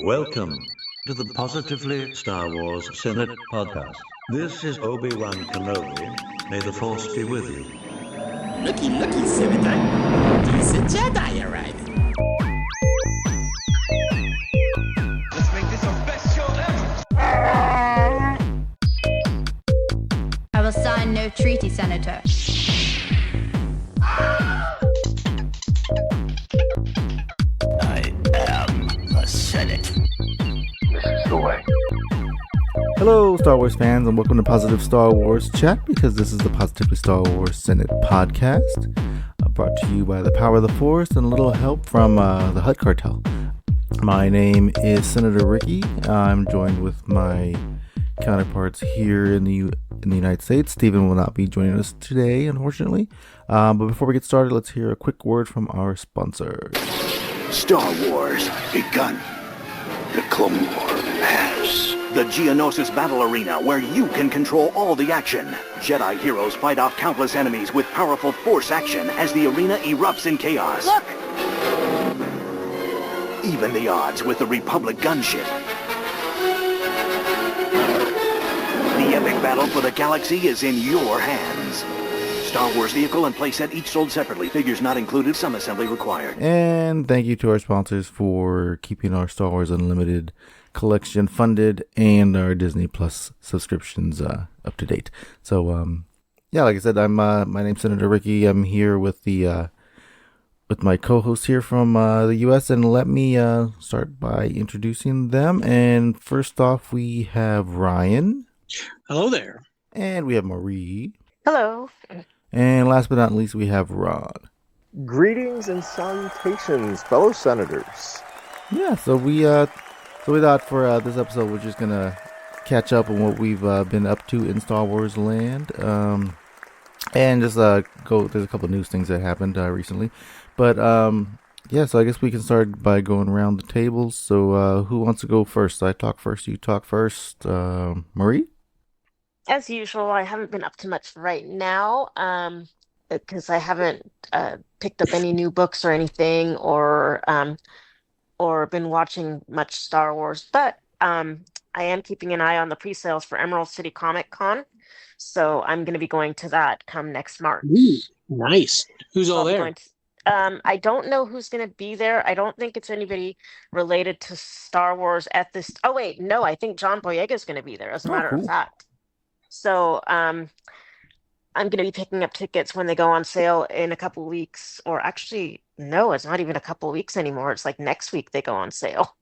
Welcome to the Positively Star Wars Senate podcast. This is Obi-Wan Kenobi. May the Force be with you. Looky, Senator. These are Jedi arriving. Let's make this our best show ever! I will sign no treaty, Senator. I am the Senate. This is the way. Hello, Star Wars fans, and welcome to Positive Star Wars Chat, because this is the Positively Star Wars Senate podcast, brought to you by the Power of the Force and a little help from the Hutt Cartel. My name is Senator Ricky. I'm joined with my counterparts here in the United States. Stephen will not be joining us today, unfortunately. But before we get started, let's hear a quick word from our sponsors. Star Wars begun. The Clone War has. The Geonosis Battle Arena, where you can control all the action. Jedi heroes fight off countless enemies with powerful Force action as the arena erupts in chaos. Look! Even the odds with the Republic gunship. The epic battle for the galaxy is in your hands. Star Wars vehicle and playset each sold separately. Figures not included. Some assembly required. And thank you to our sponsors for keeping our Star Wars Unlimited collection funded and our Disney Plus subscriptions up to date. So, yeah, like I said, I'm my name's Senator Ricky. I'm here with with my co-host here from the U.S. and let me start by introducing them. And first off, we have Ryan. Hello there. And we have Marie. Hello. And last but not least, we have Ron. Greetings and salutations, fellow senators. Yeah, so we thought for this episode we're just gonna catch up on what we've been up to in Star Wars land, and just go. There's a couple of news things that happened recently, but yeah. So I guess we can start by going around the table. So who wants to go first? I talk first. You talk first. Marie. As usual, I haven't been up to much right now, because I haven't picked up any new books or anything, or been watching much Star Wars. But I am keeping an eye on the pre-sales for Emerald City Comic Con, so I'm going to be going to that come next March. Ooh, nice. Who's all I'll be there? going to- I don't know who's going to be there. I don't think it's anybody related to Star Wars at this. Oh wait, no, I think John Boyega is going to be there, as a matter cool. of fact. So I'm going to be picking up tickets when they go on sale in a couple weeks, or actually, no, it's not even a couple weeks anymore. It's like next week they go on sale.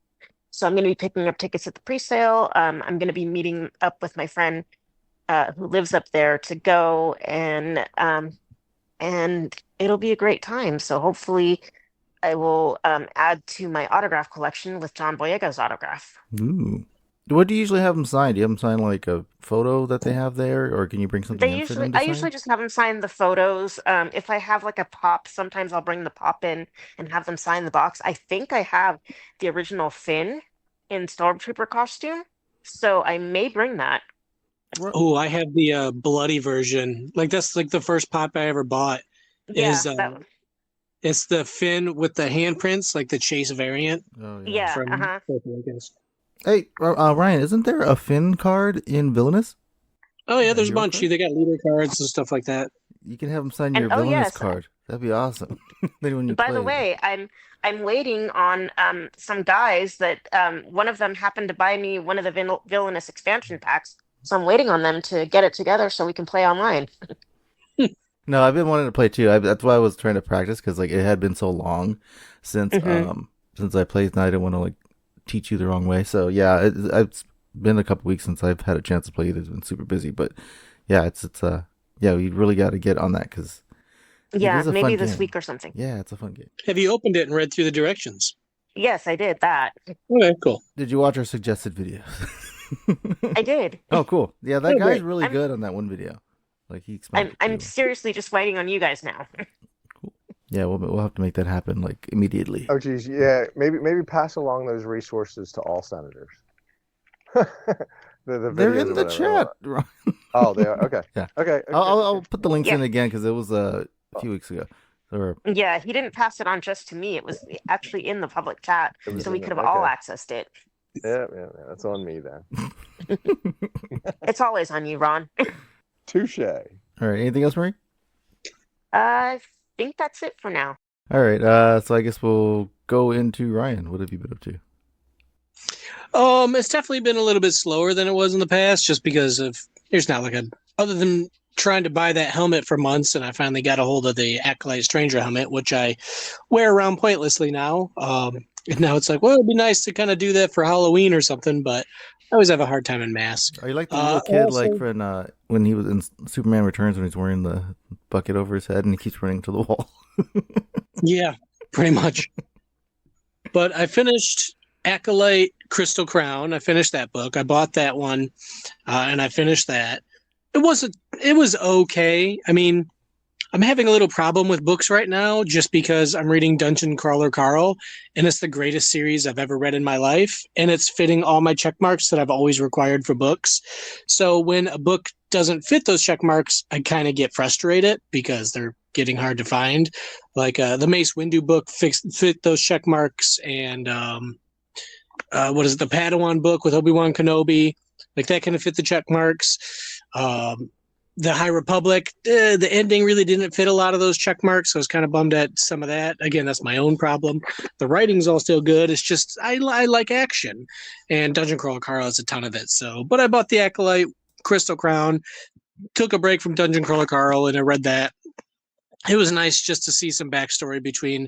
So I'm going to be picking up tickets at the pre-sale. I'm going to be meeting up with my friend who lives up there to go, and it'll be a great time. So hopefully I will add to my autograph collection with John Boyega's autograph. Ooh. What do you usually have them sign? Do you have them sign like a photo that they have there, or can you bring something in for them to I sign? usually just have them sign the photos. If I have like a pop, sometimes I'll bring the pop in and have them sign the box. I think I have the original Finn in Stormtrooper costume, so I may bring that. Oh, I have the bloody version. Like that's like the first pop I ever bought. Yeah, It's the Finn with the handprints, like the Chase variant. Oh, yeah, From uh-huh. Force Awakens. Hey, Ryan, isn't there a Finn card in Villainous? Oh yeah, there's a Hero bunch. card? They got leader cards and stuff like that. You can have them sign And- your oh, Villainous yes. card. That'd be awesome. Then when you By play the it. way, I'm waiting on some guys that one of them happened to buy me one of the Villainous expansion packs, so I'm waiting on them to get it together so we can play online. No, I've been wanting to play too. That's why I was trying to practice, because like it had been so long since since I played, and I didn't want to like teach you the wrong way. So yeah, it's been a couple weeks since I've had a chance to play it. It's been super busy, but yeah, it's yeah, we really got to get on that, because Yeah, is a maybe fun this game. week or something. Yeah, it's a fun game. Have you opened it and read through the directions? Yes, I did that. Okay, cool. Did you watch our suggested videos? I did. Oh, cool. Yeah, that Oh, guy's great. really good on that one video. Like he explained. I'm seriously just waiting on you guys now. Yeah, we'll have to make that happen like immediately. Oh, geez, yeah. Maybe pass along those resources to all senators. the They're videos in or the whatever. chat. Oh, they are. Okay. Yeah. Okay. I'll put the links in Yeah. again, because it was a few weeks ago. Or Yeah, he didn't pass it on just to me. It was actually in the public chat, It was so we in could have the, all okay. accessed it. Yeah, that's on me then. It's always on you, Ron. Touche. all right. Anything else, Marie? I think that's it for now. All right. So I guess we'll go into Ryan. What have you been up to? It's definitely been a little bit slower than it was in the past, just because of there's not like a other than trying to buy that helmet for months, and I finally got a hold of the Acolyte Stranger helmet, which I wear around pointlessly now. And now it's like, well, it'd be nice to kind of do that for Halloween or something, but I always have a hard time in mass. Are you like the little kid, Also, like when he was in Superman Returns, when he's wearing the bucket over his head and he keeps running to the wall? yeah, pretty much. But I finished Acolyte Crystal Crown. I finished that book. I bought that one, and I finished that. It was okay. I mean, I'm having a little problem with books right now just because I'm reading Dungeon Crawler Carl, and it's the greatest series I've ever read in my life, and it's fitting all my check marks that I've always required for books. So when a book doesn't fit those check marks, I kind of get frustrated because they're getting hard to find. Like the Mace Windu book fit those check marks, and what is it, the Padawan book with Obi-Wan Kenobi, like that kind of fit the check marks. The High Republic, the ending really didn't fit a lot of those check marks, so I was kind of bummed at some of that. Again, that's my own problem. The writing's all still good. It's just I like action, and Dungeon Crawler Carl has a ton of it. So, but I bought the Acolyte Crystal Crown, took a break from Dungeon Crawler Carl, and I read that. It was nice just to see some backstory between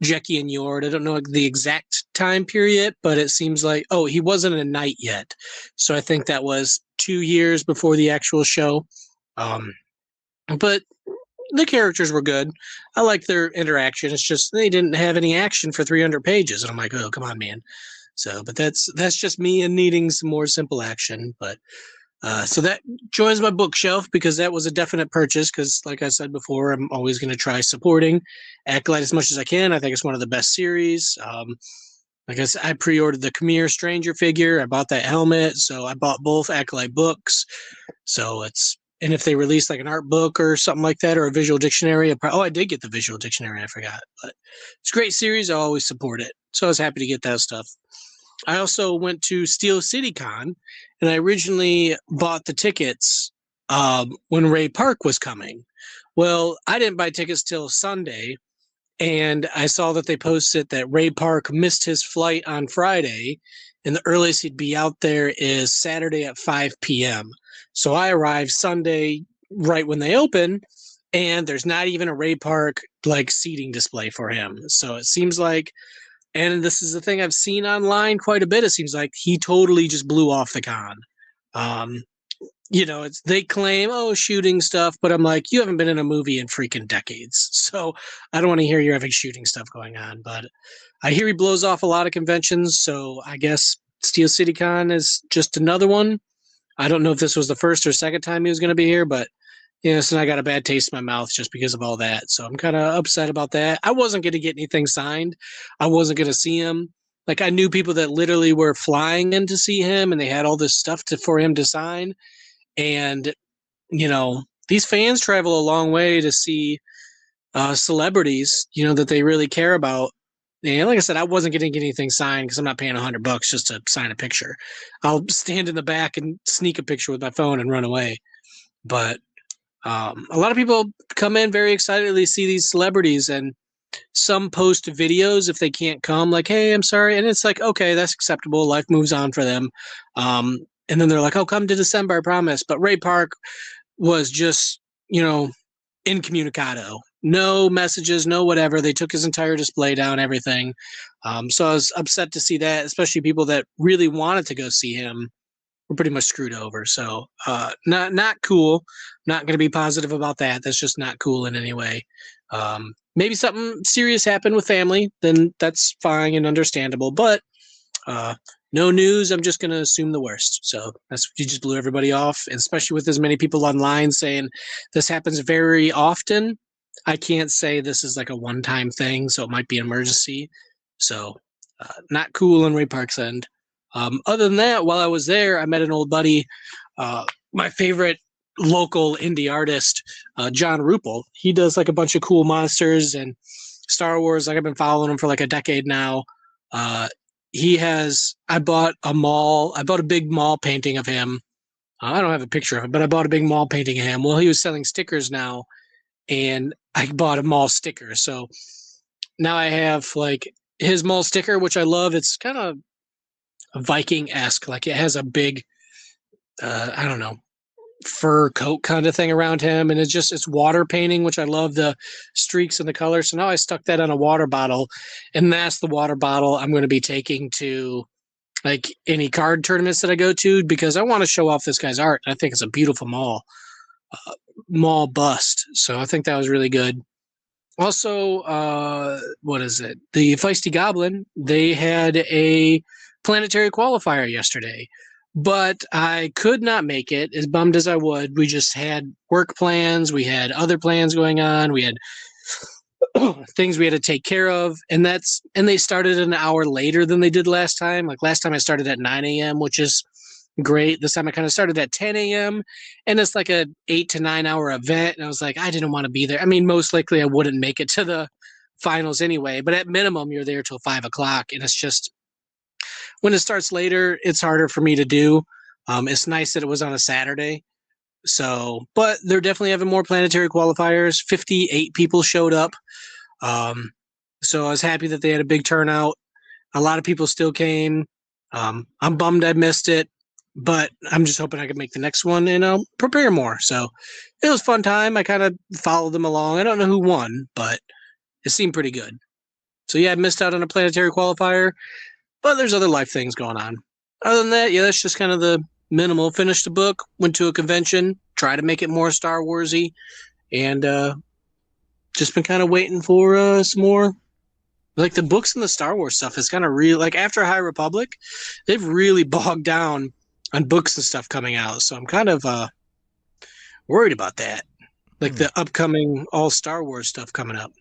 Jecki and Yord. I don't know the exact time period, but it seems like, he wasn't a knight yet. So I think that was 2 years before the actual show. But the characters were good. I like their interaction. It's just they didn't have any action for 300 pages. And I'm like, oh, come on, man. So, but that's just me and needing some more simple action. But so that joins my bookshelf because that was a definite purchase because, like I said before, I'm always going to try supporting Acolyte as much as I can. I think it's one of the best series. Like I said, I pre-ordered the Khmer Stranger figure. I bought that helmet. So I bought both Acolyte books. So and if they release like an art book or something like that or a visual dictionary, I did get the visual dictionary. I forgot. But it's a great series. I always support it. So I was happy to get that stuff. I also went to Steel City Con, and I originally bought the tickets when Ray Park was coming. Well, I didn't buy tickets till Sunday, and I saw that they posted that Ray Park missed his flight on Friday, and the earliest he'd be out there is Saturday at 5 p.m. So I arrived Sunday right when they open, and there's not even a Ray Park like seating display for him. So it seems like, and this is the thing I've seen online quite a bit, it seems like he totally just blew off the con. They claim, shooting stuff, but I'm like, you haven't been in a movie in freaking decades. So I don't want to hear you're having shooting stuff going on. But I hear he blows off a lot of conventions. So I guess Steel City Con is just another one. I don't know if this was the first or second time he was going to be here, but so I got a bad taste in my mouth just because of all that. So I'm kind of upset about that. I wasn't going to get anything signed. I wasn't going to see him. Like I knew people that literally were flying in to see him and they had all this stuff for him to sign. And, these fans travel a long way to see celebrities, that they really care about. And like I said, I wasn't getting anything signed because I'm not paying $100 just to sign a picture. I'll stand in the back and sneak a picture with my phone and run away. But a lot of people come in very excitedly to see these celebrities, and some post videos if they can't come, like, hey, I'm sorry. And it's like, okay, that's acceptable. Life moves on for them. And then they're like, oh, come to December, I promise. But Ray Park was just, incommunicado. No messages, no whatever. They took his entire display down, everything. So I was upset to see that, especially people that really wanted to go see him were pretty much screwed over. So not cool. Not going to be positive about that. That's just not cool in any way. Maybe something serious happened with family, then that's fine and understandable. But no news. I'm just going to assume the worst. So you just blew everybody off, and especially with as many people online saying this happens very often. I can't say this is like a one-time thing, so it might be an emergency. So not cool on Ray Park's end. Other than that, while I was there, I met an old buddy. My favorite local indie artist, John Rupel. He does like a bunch of cool monsters and Star Wars. Like I've been following him for like a decade now. I bought a big mall painting of him. I don't have a picture of it, but I bought a big mall painting of him. Well, he was selling stickers now, and I bought a mall sticker. So now I have like his mall sticker, which I love. It's kind of Viking-esque. Like it has a big, I don't know, fur coat kind of thing around him, and it's water painting, which I love the streaks and the color. So now I stuck that on a water bottle, and that's the water bottle I'm going to be taking to like any card tournaments that I go to, because I want to show off this guy's art. I think it's a beautiful mall bust. So I think that was really good. Also, what is it? The Feisty Goblin, they had a planetary qualifier yesterday, but I could not make it, as bummed as I would. We just had work plans. We had other plans going on. We had things we had to take care of. And they started an hour later than they did last time. Like last time I started at 9 a.m., which is great. This time I kind of started at 10 a.m. and it's like a 8 to 9 hour event. And I was like, I didn't want to be there. I mean, most likely I wouldn't make it to the finals anyway, but at minimum you're there till 5 o'clock. And it's just, when it starts later, it's harder for me to do. It's nice that it was on a Saturday. So, but they're definitely having more planetary qualifiers. 58 people showed up. So I was happy that they had a big turnout. A lot of people still came. I'm bummed I missed it, but I'm just hoping I can make the next one and I'll prepare more. So it was a fun time. I kind of followed them along. I don't know who won, but it seemed pretty good. So yeah, I missed out on a planetary qualifier, but there's other life things going on. Other than that, yeah, that's just kind of the minimal. Finished the book, went to a convention, try to make it more Star Warsy, and just been kind of waiting for some more. Like the books and the Star Wars stuff is kind of real. Like after High Republic, they've really bogged down on books and stuff coming out. So I'm kind of worried about that. Like the upcoming all Star Wars stuff coming up.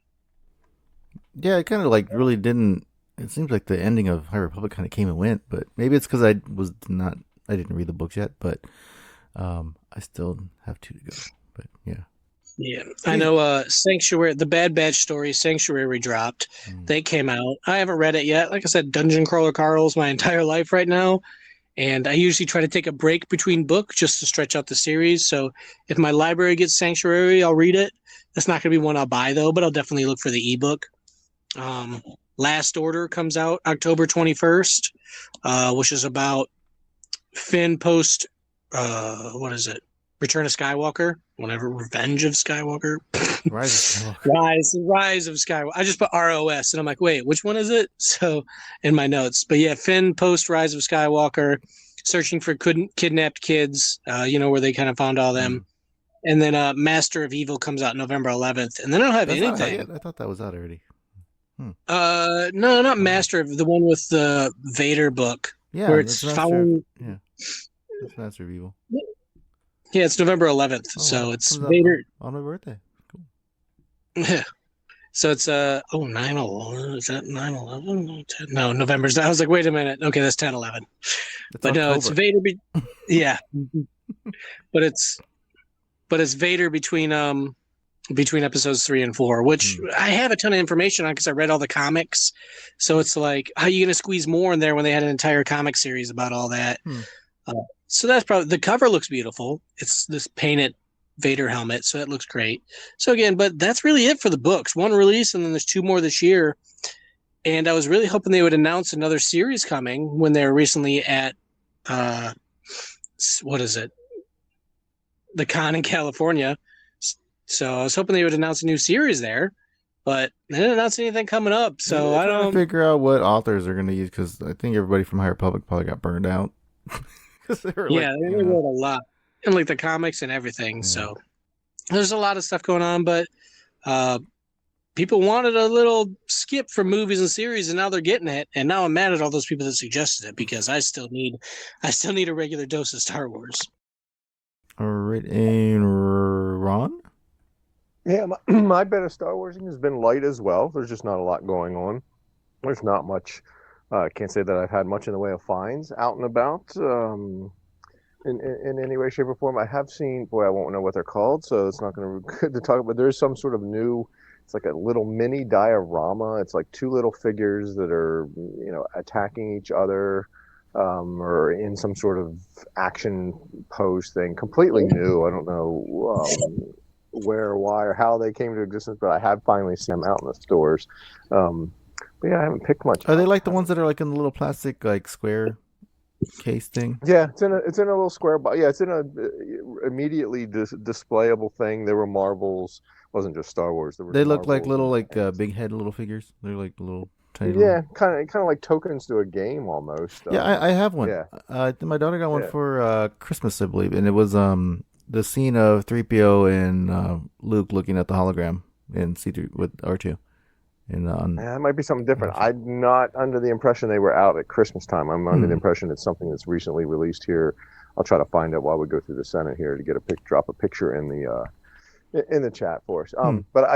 Yeah, it kind of like really didn't. It seems like the ending of High Republic kind of came and went, but maybe it's because I didn't read the books yet, but I still have 2 to go. But yeah. Yeah, I know Sanctuary, the Bad Batch story, Sanctuary dropped. They came out. I haven't read it yet. Like I said, Dungeon Crawler Carl's my entire life right now. And I usually try to take a break between books just to stretch out the series. So if my library gets Sanctuary, I'll read it. That's not going to be one I'll buy, though, but I'll definitely look for the ebook. Last Order comes out October 21st, which is about Finn post, what is it? Return of Skywalker, whatever, Revenge of Skywalker. Rise of Skywalker. Rise of Skywalker. I just put ROS, and I'm like, wait, which one is it? So, in my notes. But yeah, Finn post Rise of Skywalker, searching for kidnapped kids, where they kind of found all them. And then Master of Evil comes out November 11th. And then I don't have anything. I thought that was out already. No, not Master of, the one with the Vader book. Yeah, where it's following. It's Master of Evil. Yeah, it's November 11th, so it's Vader on my birthday. Cool. Yeah. So it's 9/11. Is that 9/11? No, November's. I was like, wait a minute. Okay, that's 10/11. But no, it's Vader. Yeah, but it's Vader between episodes 3 and 4, which I have a ton of information on because I read all the comics. So it's like, how are you going to squeeze more in there when they had an entire comic series about all that? So that's probably, the cover looks beautiful. It's this painted Vader helmet, so that looks great. So again, but that's really it for the books. One release, and then there's 2 more this year. And I was really hoping they would announce another series coming when they were recently at, what is it? The con in California. So I was hoping they would announce a new series there, but they didn't announce anything coming up. So I don't figure out what authors are going to use, because I think everybody from High Republic probably got burned out. They wrote a lot, and like the comics and everything. Yeah. So there's a lot of stuff going on, but people wanted a little skip from movies and series, and now they're getting it. And now I'm mad at all those people that suggested it, because I still need a regular dose of Star Wars. All right, and Ron? Yeah, my bit of Star Warsing has been light as well. There's just not a lot going on. There's not much. I can't say that I've had much in the way of finds out and about. in any way, shape, or form. I have seen, boy, I won't know what they're called, so it's not going to be good to talk about. There's some sort of new, it's like a little mini diorama. It's like two little figures that are, attacking each other, or in some sort of action pose thing. Completely new. I don't know where, or why, or how they came to existence, but I have finally seen them out in the stores. But yeah, I haven't picked much. Are they like the ones that are like in the little plastic like square case thing? Yeah, it's in a little square box. Yeah, it's in a immediately displayable thing. There were marbles. Wasn't just Star Wars. There were They look like marbles little and big head little figures. They're like little tiny. yeah, kind of like tokens to a game almost. Yeah, I have one. Yeah. My daughter got one Yeah. for Christmas, I believe, and it was the scene of 3PO and Luke looking at the hologram in C3 with R2. And Yeah, it might be something different. I'm not under the impression they were out at Christmas time. I'm under the impression it's something that's recently released here. I'll try to find it while we go through the Senate here to get drop a picture in the chat for us. But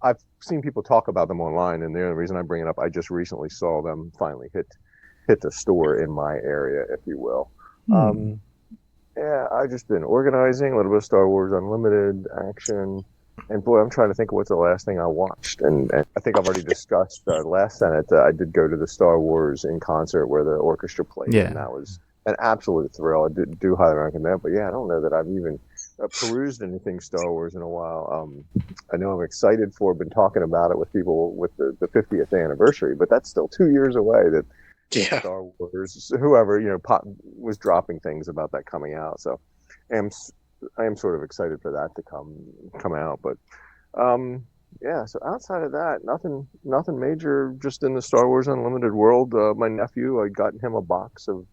I've seen people talk about them online, and the only reason I bring it up, I just recently saw them finally hit the store in my area, if you will. Yeah, I've just been organizing a little bit of Star Wars Unlimited action. And boy, I'm trying to think of what's the last thing I watched. And I think I've already discussed last Senate. I did go to the Star Wars in concert where the orchestra played. Yeah. And that was an absolute thrill. I do highly recommend that. But yeah, I don't know that I've even perused anything Star Wars in a while. I know I'm excited for, been talking about it with people with the 50th anniversary, but that's still 2 years away that Star Wars, whoever, was dropping things about that coming out. So I am sort of excited for that to come out, but yeah. So outside of that, nothing major. Just in the Star Wars Unlimited world, my nephew, I got him a box of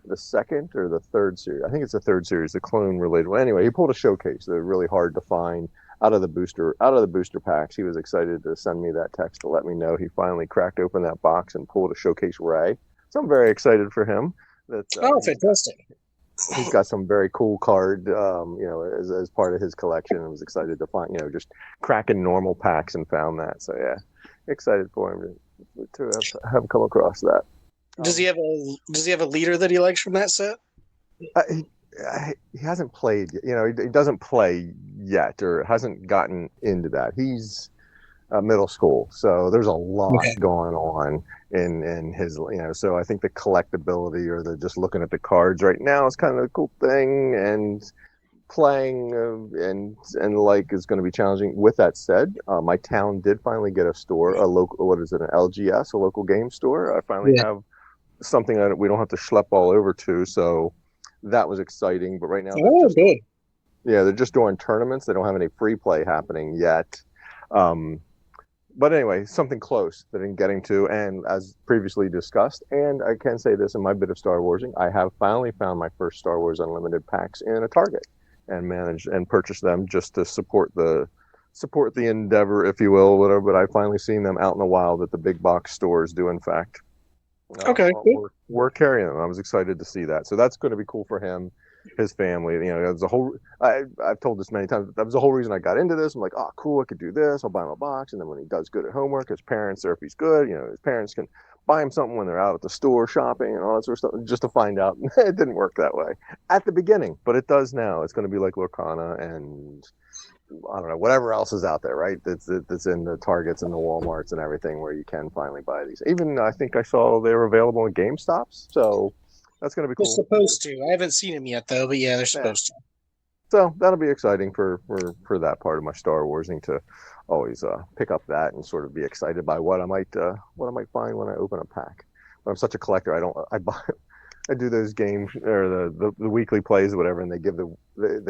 the second or the third series. I think it's the third series, the clone related. Well, anyway, he pulled a showcase. They're really hard to find out of the booster packs. He was excited to send me that text to let me know he finally cracked open that box and pulled a showcase Ray. So I'm very excited for him. Fantastic. He's got some very cool card, as part of his collection, and was excited to find, just cracking normal packs and found that. So yeah, excited for him to have come across that. Does he have a leader that he likes from that set? He hasn't played. He doesn't play yet, or hasn't gotten into that. He's middle school, so there's a lot going on in his, so I think the collectability or the just looking at the cards right now is kind of a cool thing, and playing and like is going to be challenging. With that said, my town did finally get a store, a local, what is it, an LGS, a local game store. I finally have something that we don't have to schlep all over to, so that was exciting. But right now, they're just doing tournaments. They don't have any free play happening yet. But anyway, something close that I'm getting to, and as previously discussed, and I can say this in my bit of Star Warsing, I have finally found my first Star Wars Unlimited packs in a Target, and managed and purchased them just to support the endeavor, if you will, whatever. But I finally seen them out in the wild at the big box stores do, in fact. Cool. We're carrying them. I was excited to see that, so that's going to be cool for him, his family. There's a whole. I've told this many times. That was the whole reason I got into this. I'm like, oh, cool, I could do this. I'll buy him a box, and then when he does good at homework, his parents, or if he's good, his parents can buy him something when they're out at the store shopping and all that sort of stuff. Just to find out, it didn't work that way at the beginning, but it does now. It's going to be like Lorcana and I don't know, whatever else is out there, right? That's in the Targets and the Walmarts and everything where you can finally buy these. Even I think I saw they were available at GameStops, so that's going to be cool. They're supposed to. I haven't seen them yet, though, but yeah, they're supposed to. So that'll be exciting for that part of my Star Warsing, to always pick up that and sort of be excited by what I might find when I open a pack. But I'm such a collector. I do those games or the weekly plays or whatever, and they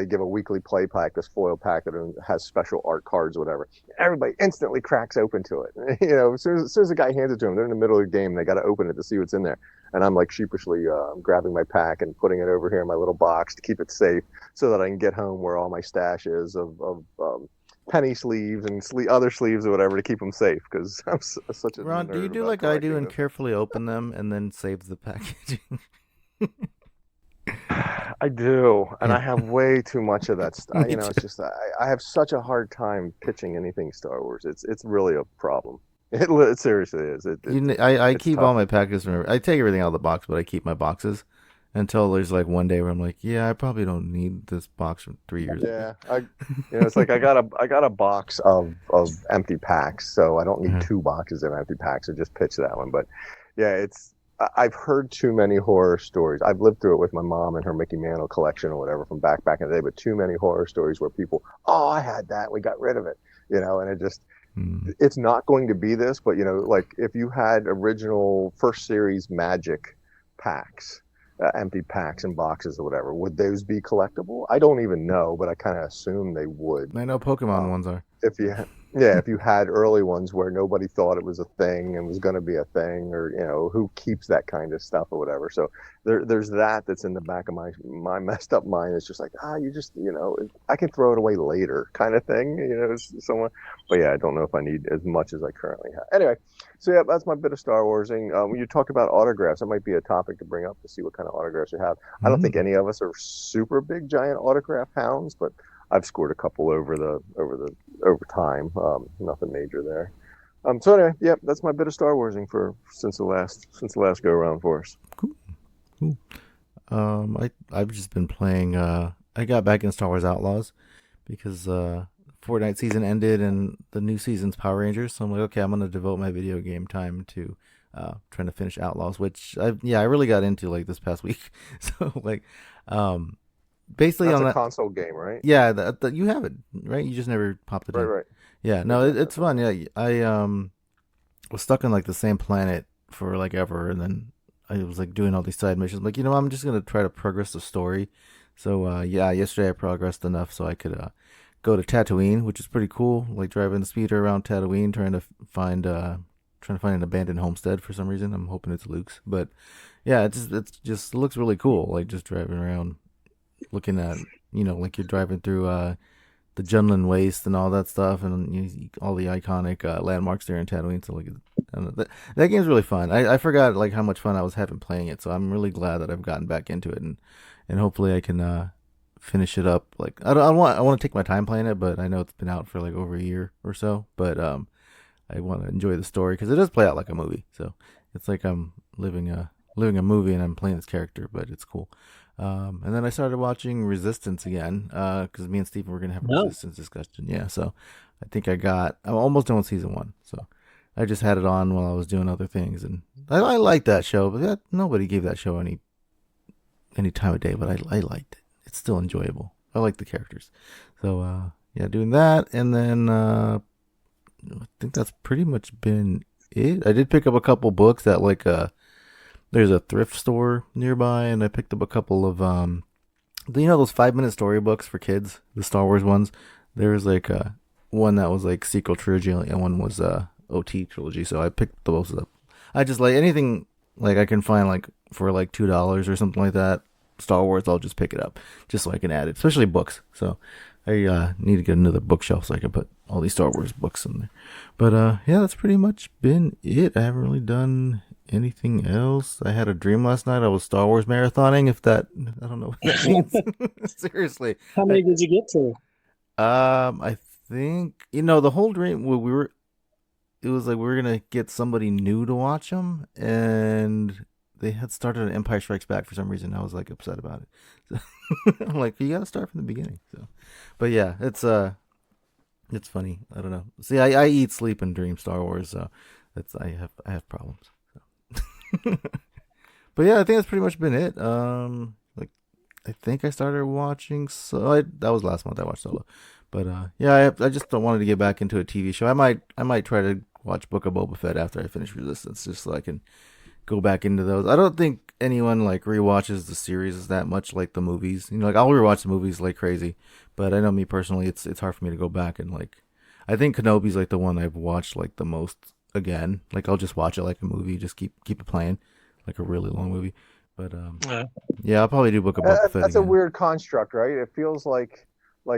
give a weekly play pack, this foil pack that has special art cards or whatever. Everybody instantly cracks open to it. As soon as the guy hands it to them, they're in the middle of the game. They got to open it to see what's in there, and I'm like sheepishly grabbing my pack and putting it over here in my little box to keep it safe, so that I can get home where all my stash is of penny sleeves and other sleeves or whatever to keep them safe. Because I'm such a Ron, do you do like I do and carefully open them and then save the packaging? I do, and I have way too much of that stuff. It's just I have such a hard time pitching anything Star Wars. It's really a problem. It seriously is. I keep all my packages. I take everything out of the box, but I keep my boxes, until there's like one day where I'm like, yeah, I probably don't need this box from 3 years ago. Yeah, it's like I got a box of empty packs, so I don't need Mhm. 2 boxes of empty packs. I just pitched that one, but yeah, I've heard too many horror stories. I've lived through it with my mom and her Mickey Mantle collection or whatever from back in the day, but too many horror stories where people, oh, I had that, we got rid of it, and it just Mm. it's not going to be this, but like if you had original first series Magic packs, empty packs and boxes or whatever, would those be collectible? I don't even know, but I kind of assume they would. I know Pokemon ones are. If you, if you had early ones where nobody thought it was a thing and was going to be a thing, or who keeps that kind of stuff or whatever. So there's that's in the back of my messed up mind. It's just like you just I can throw it away later, kind of thing. Someone, but yeah, I don't know if I need as much as I currently have. Anyway, so yeah, that's my bit of Star Warsing. When you talk about autographs, that might be a topic to bring up to see what kind of autographs you have. I don't think any of us are super big giant autograph hounds, but I've scored a couple over time. Nothing major there. So anyway, yep, that's my bit of Star Warsing since the last go around for us. Cool. I've just been playing. I got back in Star Wars Outlaws because Fortnite season ended and the new season's Power Rangers. So I'm like, okay, I'm gonna devote my video game time to trying to finish Outlaws, which I really got into like this past week. So like, basically That's on a that console game, right? Yeah, you have it, right? You just never popped it in. Right. Yeah, no, it's fun. Yeah, I was stuck on like the same planet for like ever, and then I was like doing all these side missions. Like, I'm just gonna try to progress the story. So yeah, yesterday I progressed enough so I could go to Tatooine, which is pretty cool. Like driving the speeder around Tatooine, trying to find an abandoned homestead for some reason. I'm hoping it's Luke's, but yeah, it just looks really cool. Like just driving around, looking at like you're driving through the Junlin Waste and all that stuff, and all the iconic landmarks there in Tatooine. So like, I don't know, that game's really fun. I forgot like how much fun I was having playing it, so I'm really glad that I've gotten back into it, and hopefully I can finish it up. Like I want to take my time playing it, but I know it's been out for like over a year or so. But I want to enjoy the story because it does play out like a movie. So it's like I'm living a movie and I'm playing this character, but it's cool. And then I started watching Resistance again because me and Stephen were gonna have a Resistance discussion. Yeah, so I think I'm almost done with season 1. So I just had it on while I was doing other things, and I liked that show, but nobody gave that show any time of day. But I liked it. It's still enjoyable. I like the characters. So yeah, doing that, and then I think that's pretty much been it. I did pick up a couple books at like there's a thrift store nearby, and I picked up a couple of those 5-minute storybooks for kids, the Star Wars ones. There was like one that was like sequel trilogy, and one was OT trilogy. So I picked those up. I just like anything like I can find like for like $2 or something like that, Star Wars. I'll just pick it up just so I can add it, especially books. So I need to get another bookshelf so I can put all these Star Wars books in there. But yeah, that's pretty much been it. I haven't really done anything else. I had a dream last night. I was Star Wars marathoning. I don't know what that means. Seriously. How many did you get to? I think the whole dream. It was like we were gonna get somebody new to watch them, and they had started an Empire Strikes Back for some reason. I was like upset about it. So I'm like, you gotta start from the beginning. So, but yeah, it's funny. I don't know. See, I eat, sleep, and dream Star Wars. So I have problems. But yeah, I think that's pretty much been it. Like I think I started watching. That was last month. I watched Solo. But yeah, I just wanted to get back into a TV show. I might try to watch Book of Boba Fett after I finish Resistance, just so I can go back into those. I don't think anyone like rewatches the series that much like the movies. Like I'll rewatch the movies like crazy, but I know me personally, it's hard for me to go back and like. I think Kenobi's like the one I've watched like the most again. Like I'll just watch it like a movie, just keep it playing, like a really long movie. But yeah, I'll probably do Book of Boba Fett. That's again. a weird construct, right? It feels like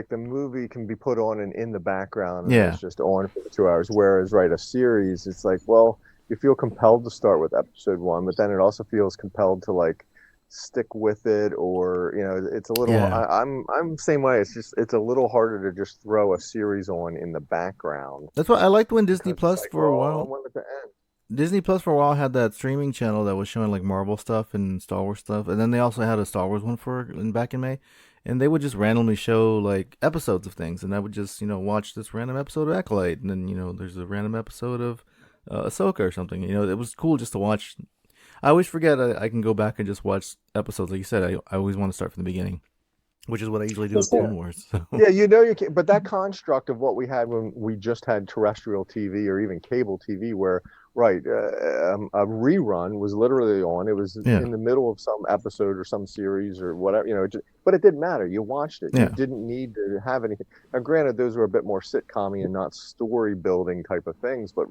the movie can be put on and in the background, and Yeah. it's just on for 2 hours. Whereas, right, a series, it's like, well, you feel compelled to start with episode 1, but then it also feels compelled to like stick with it, or it's a little. Yeah. I'm same way. It's a little harder to just throw a series on in the background. That's why I liked when Disney Plus Like, for a well, while. I want it to end. Disney Plus for a while had that streaming channel that was showing like Marvel stuff and Star Wars stuff, and then they also had a Star Wars one back in May, and they would just randomly show like episodes of things, and I would just watch this random episode of Acolyte, and then there's a random episode of Ahsoka or something. It was cool just to watch. I always forget I can go back and just watch episodes. Like you said, I always want to start from the beginning, which is what I usually do with Clone Wars. So. Yeah, you can't. But that construct of what we had when we just had terrestrial TV or even cable TV, where a rerun was literally on. It was in the middle of some episode or some series or whatever. But it didn't matter. You watched it. You didn't need to have anything. Now, granted, those were a bit more sitcom-y and not story building type of things. But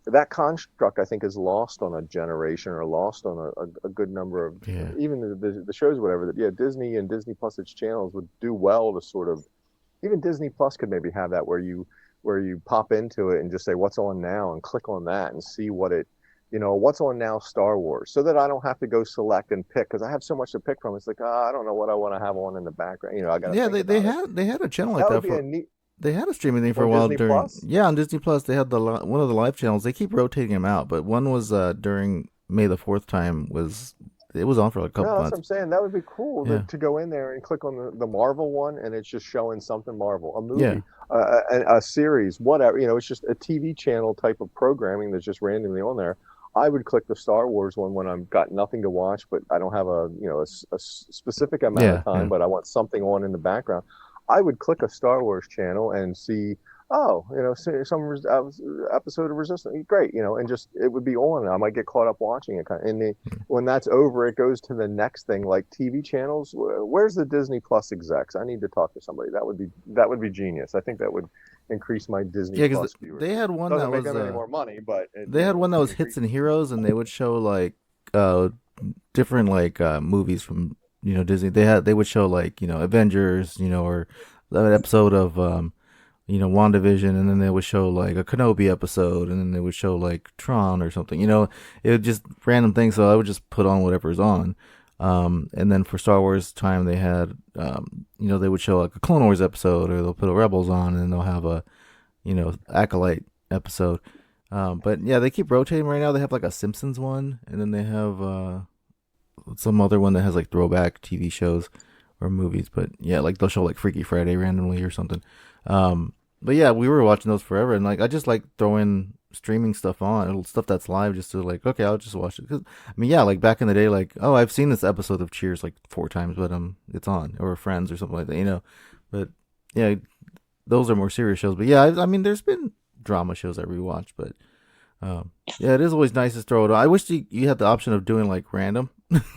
that construct, I think, is lost on a generation or lost on a good number of even the shows, whatever. That Disney and Disney Plus, its channels would do well to sort of, even Disney Plus could maybe have that where you pop into it and just say what's on now and click on that and see what's on now Star Wars, so that I don't have to go select and pick, because I have so much to pick from. It's like, I don't know what I want to have on in the background. I got they had a channel like that. They had a streaming thing for a while on Disney Plus. They had one of the live channels. They keep rotating them out, but one was during May the 4th time it was on for like a couple months. That's what I'm saying. That would be cool to go in there and click on the Marvel one, and it's just showing something Marvel, a movie, a series, whatever. It's just a TV channel type of programming that's just randomly on there. I would click the Star Wars one when I've got nothing to watch, but I don't have a specific amount of time, but I want something on in the background. I would click a Star Wars channel and see, some episode of Resistance. Great, and just it would be on. I might get caught up watching it. And when that's over, it goes to the next thing, like TV channels. Where's the Disney Plus execs? I need to talk to somebody. That would be genius. I think that would increase my Disney Plus viewers. They had one Doesn't that make was them any more money, but they had one that was Hits and Heroes, and they would show like different like movies from Disney. They would show like Avengers, or an episode of WandaVision, and then they would show like a Kenobi episode, and then they would show like Tron or something. It would just random things. So I would just put on whatever's on. And then for Star Wars time, they had they would show like a Clone Wars episode, or they'll put a Rebels on, and they'll have a Acolyte episode. But yeah, they keep rotating right now. They have like a Simpsons one, and then they have some other one that has like throwback TV shows or movies. But yeah, like they'll show like Freaky Friday randomly or something. But yeah, we were watching those forever, and like I just like throwing streaming stuff on, stuff that's live, just to like, okay, I'll just watch it. Cause like back in the day, like, oh, I've seen this episode of Cheers like 4 times, but it's on, or Friends or something like that, But yeah, those are more serious shows. But yeah, there's been drama shows that we watch, but it is always nice to throw it on. I wish you had the option of doing like random,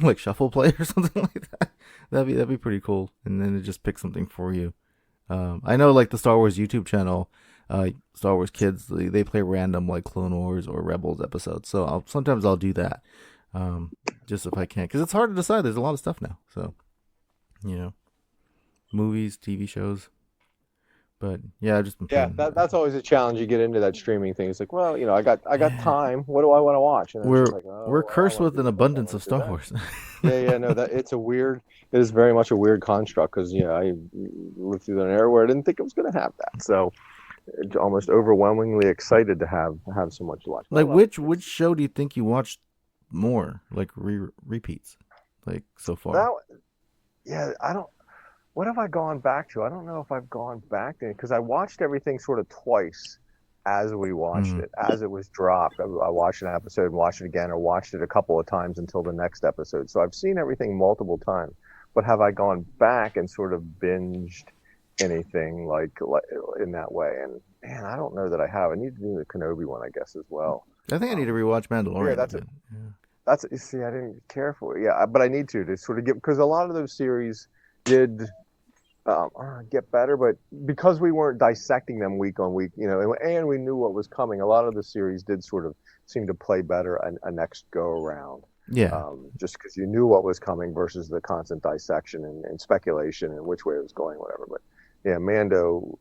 like shuffle play or something like that. That'd be pretty cool, and then it just picks something for you. I know like the Star Wars YouTube channel, Star Wars Kids, they play random like Clone Wars or Rebels episodes. So sometimes I'll do that, just if I can, because it's hard to decide. There's a lot of stuff now, so movies, TV shows. But yeah, I've just been that's always a challenge. You get into that streaming thing. It's like, well, I got time. What do I want to watch? And we're cursed with an abundance of Star Wars. No, it is very much a weird construct, because I lived through an era where I didn't think I was going to have that. So almost overwhelmingly excited to have so much to watch. Like which show do you think you watched more, like repeats, like so far? I don't. What have I gone back to? I don't know if I've gone back to it, because I watched everything sort of twice as we watched it, as it was dropped. I watched an episode and watched it again, or watched it a couple of times until the next episode. So I've seen everything multiple times. But have I gone back and sort of binged anything like in that way? And man, I don't know that I have. I need to do the Kenobi one, I guess, as well. I think I need to rewatch Mandalorian. See, I didn't care for it. Yeah, but I need to sort of because a lot of those series did get better, but because we weren't dissecting them week on week, and we knew what was coming, a lot of the series did sort of seem to play better a next go around. Yeah. Just because you knew what was coming versus the constant dissection and speculation and which way it was going, whatever. But yeah, Mando,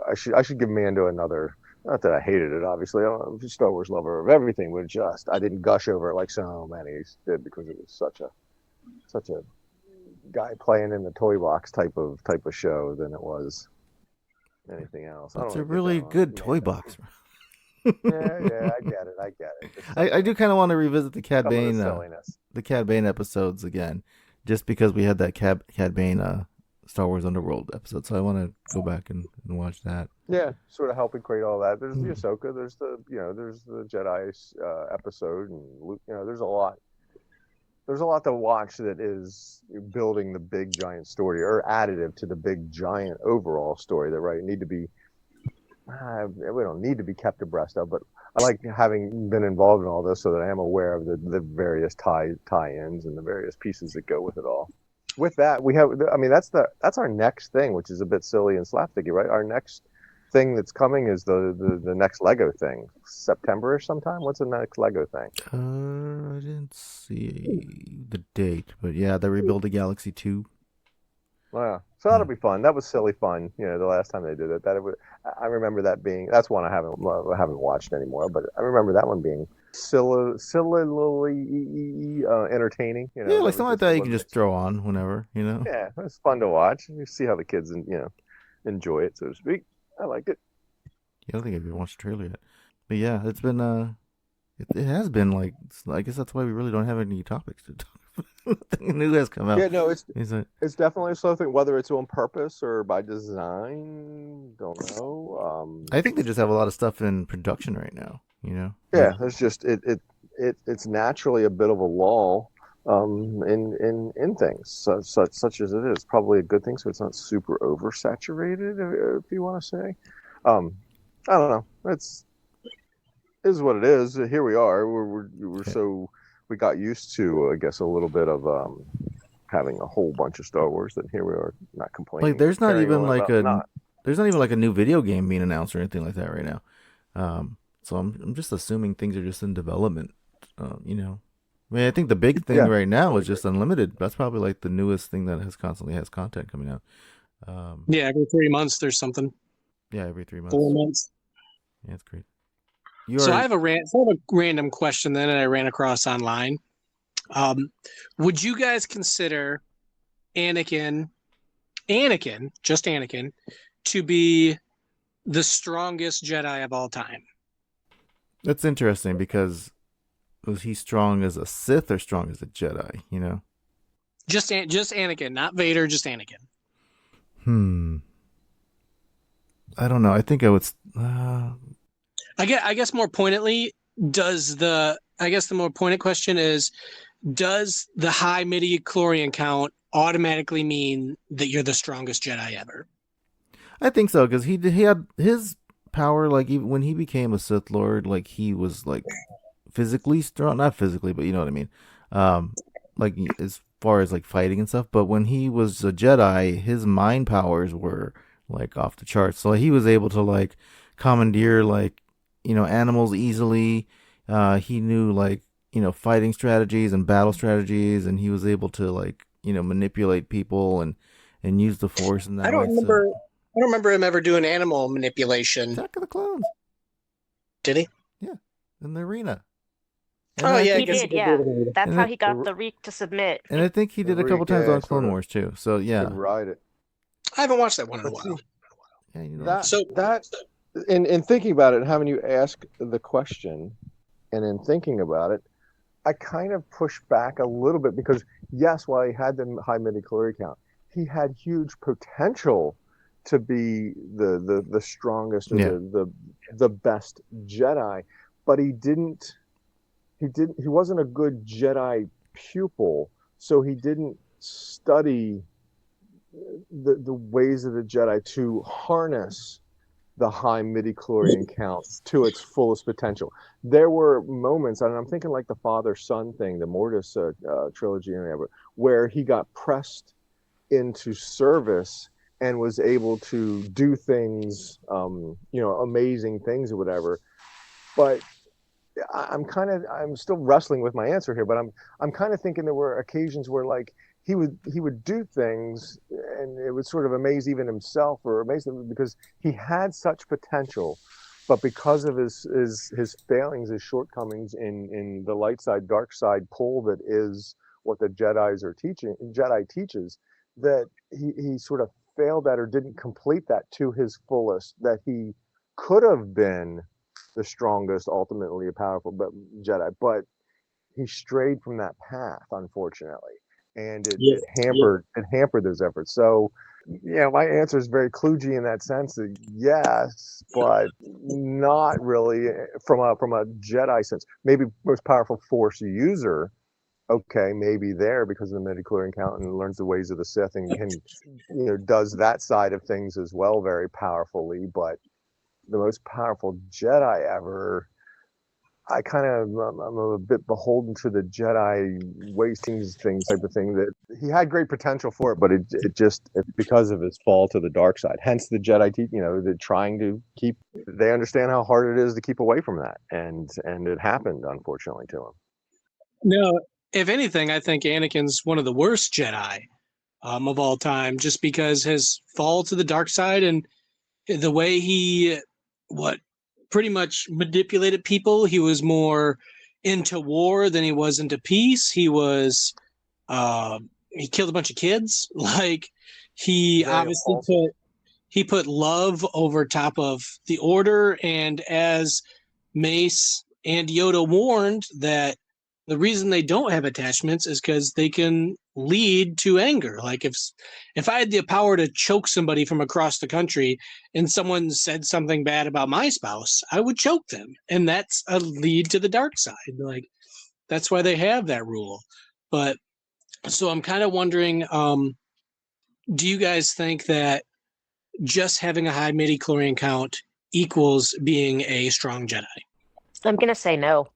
I should give Mando another. Not that I hated it, obviously. I'm a Star Wars lover of everything, but I didn't gush over it like so many did, because it was such a guy playing in the toy box type of show than it was anything else. It's a really good toy box. Yeah, I get it. It's I do kind of want to revisit the Cad some of the Bane, silliness. the Cad Bane episodes again, just because we had that Cad Bane Star Wars Underworld episode. So I want to go back and watch that. Yeah, sort of helping create all that. There's the Ahsoka. There's there's the Jedi episode, and Luke. There's a lot. There's a lot to watch that is building the big giant story or additive to the big giant overall story that need to be. We don't need to be kept abreast of, but I like having been involved in all this so that I am aware of the various tie-ins and the various pieces that go with it all. With that, we have. I mean, that's our next thing, which is a bit silly and slapsticky, right? Our next thing that's coming is the next Lego thing, September-ish sometime. What's the next Lego thing? I didn't see the date, but yeah, the Rebuild the Galaxy 2. Yeah, so that'll be fun. That was silly fun. The last time they did it, I remember that being. That's one I haven't watched anymore, but I remember that one being sillily entertaining. Yeah, like something like that you can just throw on whenever. Yeah, it's fun to watch. You see how the kids enjoy it, so to speak. I liked it. Yeah, I don't think I've even watched the trailer yet, but yeah, it's been it has been like, I guess that's why we really don't have any topics to talk about. Nothing new has come out. Yeah, no, it's definitely something, whether it's on purpose or by design, don't know. I think they just have a lot of stuff in production right now. Yeah, it's just it's naturally a bit of a lull in things such as it is. Probably a good thing, so it's not super oversaturated, if you want to say. I don't know. It is what it is. Here we are. We're so. We got used to, I guess, a little bit of having a whole bunch of Star Wars. That here we are, not complaining. Like, there's not even like a new video game being announced or anything like that right now. So I'm just assuming things are just in development. I mean, I think the big thing right now is just Unlimited. That's probably like the newest thing that constantly has content coming out. Yeah, every 3 months there's something. Yeah, every 3 months. 4 months. Yeah, it's great. I have a random question then that I ran across online. Would you guys consider Anakin, just Anakin, to be the strongest Jedi of all time? That's interesting, because was he strong as a Sith or strong as a Jedi? Just Anakin, not Vader, just Anakin. I don't know. I think I would. I guess more pointedly, the more pointed question is, does the high midi-chlorian count automatically mean that you're the strongest Jedi ever? I think so, because he had his power, like, even when he became a Sith Lord, like, he was like physically strong, not physically, but you know what I mean, like as far as like fighting and stuff. But when he was a Jedi, his mind powers were like off the charts, so he was able to like commandeer like animals easily. He knew like fighting strategies and battle strategies, and he was able to like manipulate people and use the Force in that I don't way. remember. I don't remember him ever doing animal manipulation. Attack of the Clones. Did he? Yeah, in the arena. And I he did. Yeah, that's how he got the Reek to submit. And I think he did a couple times on Clone Wars too. So yeah, ride it. I haven't watched that one in a while. Yeah, that in thinking about it and having you ask the question, and in thinking about it, I kind of push back a little bit, because yes, while he had the high midi-chlorian count, he had huge potential to be the strongest or the best Jedi, but he wasn't a good Jedi pupil, so he didn't study the ways of the Jedi to harness the high midi-chlorian count to its fullest potential. There were moments, and I'm thinking like the father-son thing, the Mortis trilogy, where he got pressed into service and was able to do things, amazing things or whatever. But I'm still wrestling with my answer here, but I'm kind of thinking there were occasions where like he would do things and it would sort of amaze even himself, or amaze him, because he had such potential, but because of his failings, his shortcomings in the light side, dark side pull that is what the Jedi teaches, that he sort of failed at or didn't complete that to his fullest, that he could have been the strongest, ultimately a powerful Jedi, but he strayed from that path, unfortunately, and it hampered those efforts. So, yeah, my answer is very kludgy in that sense. That yes, but not really from a Jedi sense. Maybe most powerful Force user. Okay, maybe there because of the midichlorian count and learns the ways of the Sith and can, does that side of things as well very powerfully. But the most powerful Jedi ever, I'm a bit beholden to the Jedi wasting things type of thing. That he had great potential for it, but it because of his fall to the dark side. Hence the Jedi, they're trying to keep. They understand how hard it is to keep away from that, and it happened unfortunately to him. No, if anything, I think Anakin's one of the worst Jedi of all time, just because his fall to the dark side and the way he pretty much manipulated people. He was more into war than he was into peace. He was he killed a bunch of kids. Like he obviously put love over top of the order, and as Mace and Yoda warned, that the reason they don't have attachments is because they can lead to anger. Like if I had the power to choke somebody from across the country and someone said something bad about my spouse, I would choke them. And that's a lead to the dark side. Like that's why they have that rule. But so I'm kind of wondering, do you guys think that just having a high midichlorian count equals being a strong Jedi? I'm going to say no,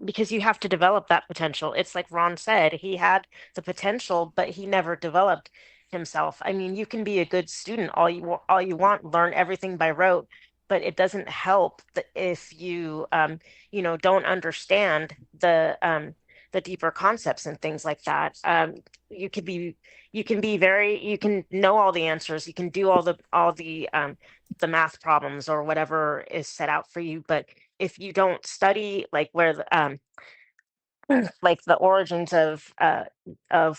because you have to develop that potential. It's like Ron said, he had the potential, but he never developed himself. I mean, you can be a good student all you want, learn everything by rote, but it doesn't help if you don't understand the deeper concepts and things like that. You can know all the answers, you can do all the math problems or whatever is set out for you, but if you don't study like where like the origins of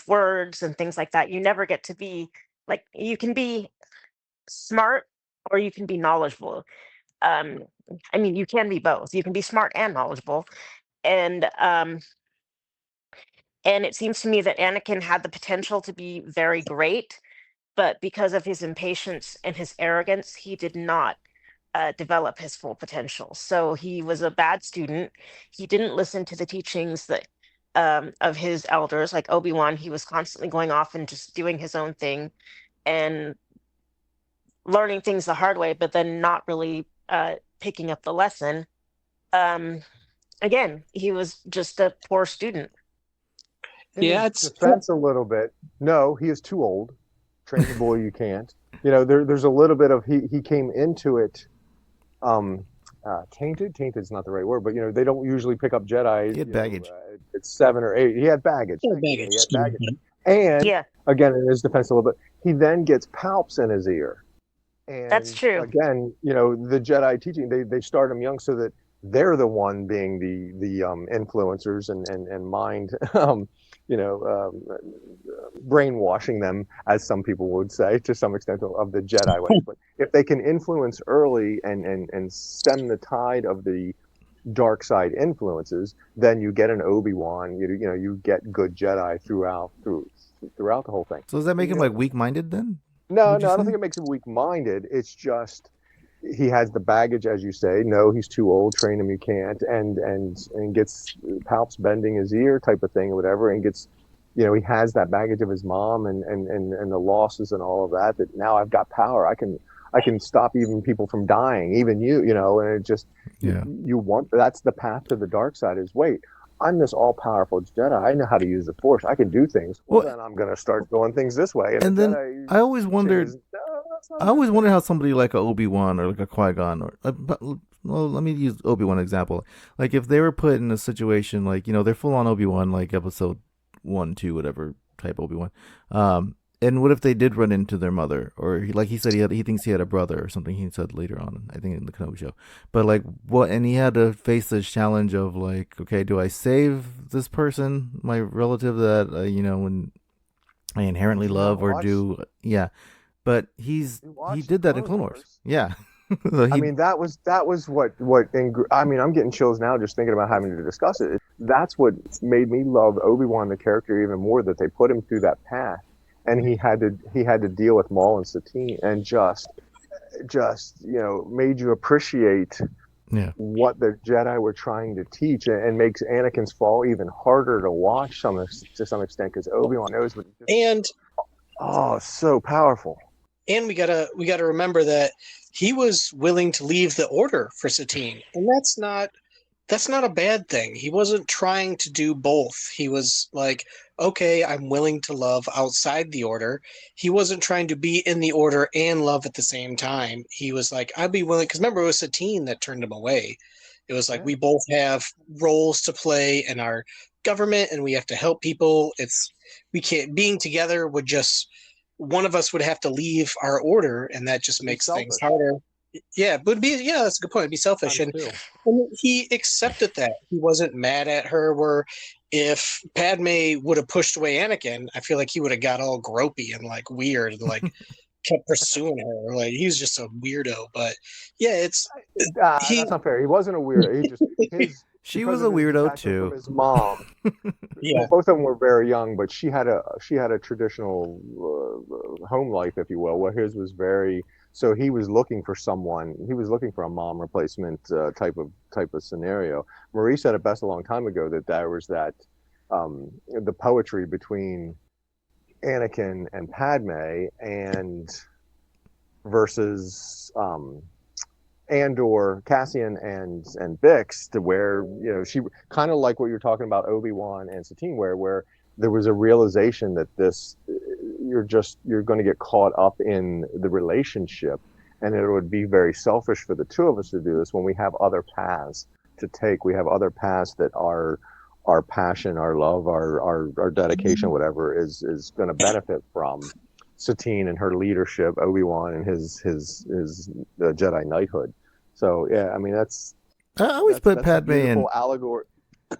words and things like that, you never get to be like, you can be smart or you can be knowledgeable. um I mean, you can be both, you can be smart and knowledgeable. And it seems to me that Anakin had the potential to be very great, but because of his impatience and his arrogance, he did not develop his full potential. So he was a bad student. He didn't listen to the teachings of his elders, like Obi-Wan. He was constantly going off and just doing his own thing and learning things the hard way, but then not really picking up the lesson. Again, he was just a poor student. Yeah, it's defense a little bit. No, he is too old. Train the boy you can't. There's a little bit of he came into it tainted. Tainted is not the right word, but they don't usually pick up Jedi. He had baggage. It's 7 or 8. He had baggage. He had baggage. And again, in his defense a little bit, he then gets palps in his ear. And that's true. Again, the Jedi teaching, they start him young so that they're the one being the influencers and mind brainwashing them, as some people would say, to some extent, of the Jedi way. But if they can influence early and stem the tide of the dark side influences, then you get an Obi-Wan. You get good Jedi throughout the whole thing. So does that make him like weak-minded then? No, I don't think it makes him weak-minded. It's just he has the baggage, as you say. No, he's too old. Train him, you can't. And gets palps bending his ear type of thing or whatever, and gets, he has that baggage of his mom and the losses and all of that. That now I've got power. I can stop even people from dying, even you. And it just you want, that's the path to the dark side. Is wait, I'm this all-powerful Jedi. I know how to use the Force. I can do things. Well, then I'm going to start doing things this way. And then Jedi I always wondered. I always wonder how somebody like a Obi-Wan or like a Qui-Gon well, let me use Obi-Wan example. Like if they were put in a situation like, they're full on Obi-Wan, like episode 1, 2, whatever type Obi-Wan. And what if they did run into their mother, or like he said, he thinks he had a brother or something. He said later on, I think in the Kenobi show. But like what? And he had to face this challenge of like, okay, do I save this person, my relative that when I inherently love, or do But he did that in Clone Wars. Yeah. So I mean, that was I mean, I'm getting chills now just thinking about having to discuss it. That's what made me love Obi-Wan the character even more, that they put him through that path, and he had to deal with Maul and Satine, and just made you appreciate what the Jedi were trying to teach, and makes Anakin's fall even harder to watch to some extent, because Obi-Wan knows what so powerful. And we gotta remember that he was willing to leave the Order for Satine, and that's not a bad thing. He wasn't trying to do both. He was like, okay, I'm willing to love outside the Order. He wasn't trying to be in the Order and love at the same time. He was like, I'd be willing, because remember, it was Satine that turned him away. It was like, we both have roles to play in our government, and we have to help people. We can't, being together would just, one of us would have to leave our order, and that just makes things harder. Yeah, but that's a good point. It'd be selfish. And he accepted that. He wasn't mad at her, where if Padme would have pushed away Anakin, I feel like he would have got all gropey and like weird and like kept pursuing her. Like, he was just a weirdo. But yeah, that's not fair. He wasn't a weirdo. He just she was a weirdo too. His mom. Yeah, both of them were very young, but she had a traditional home life, if you will, where his was very. So he was looking for someone. He was looking for a mom replacement type of scenario. Marie said it best a long time ago, that there was that the poetry between Anakin and Padme, and versus Andor, Cassian, and Bix, to where she kind of like what you're talking about, Obi-Wan and Satine, where there was a realization that you're going to get caught up in the relationship, and it would be very selfish for the two of us to do this when we have other paths to take. We have other paths that our passion, our love, our dedication, whatever, is going to benefit from Satine and her leadership, Obi-Wan and his Jedi knighthood. So yeah, I mean, I always put Padme and allegory. I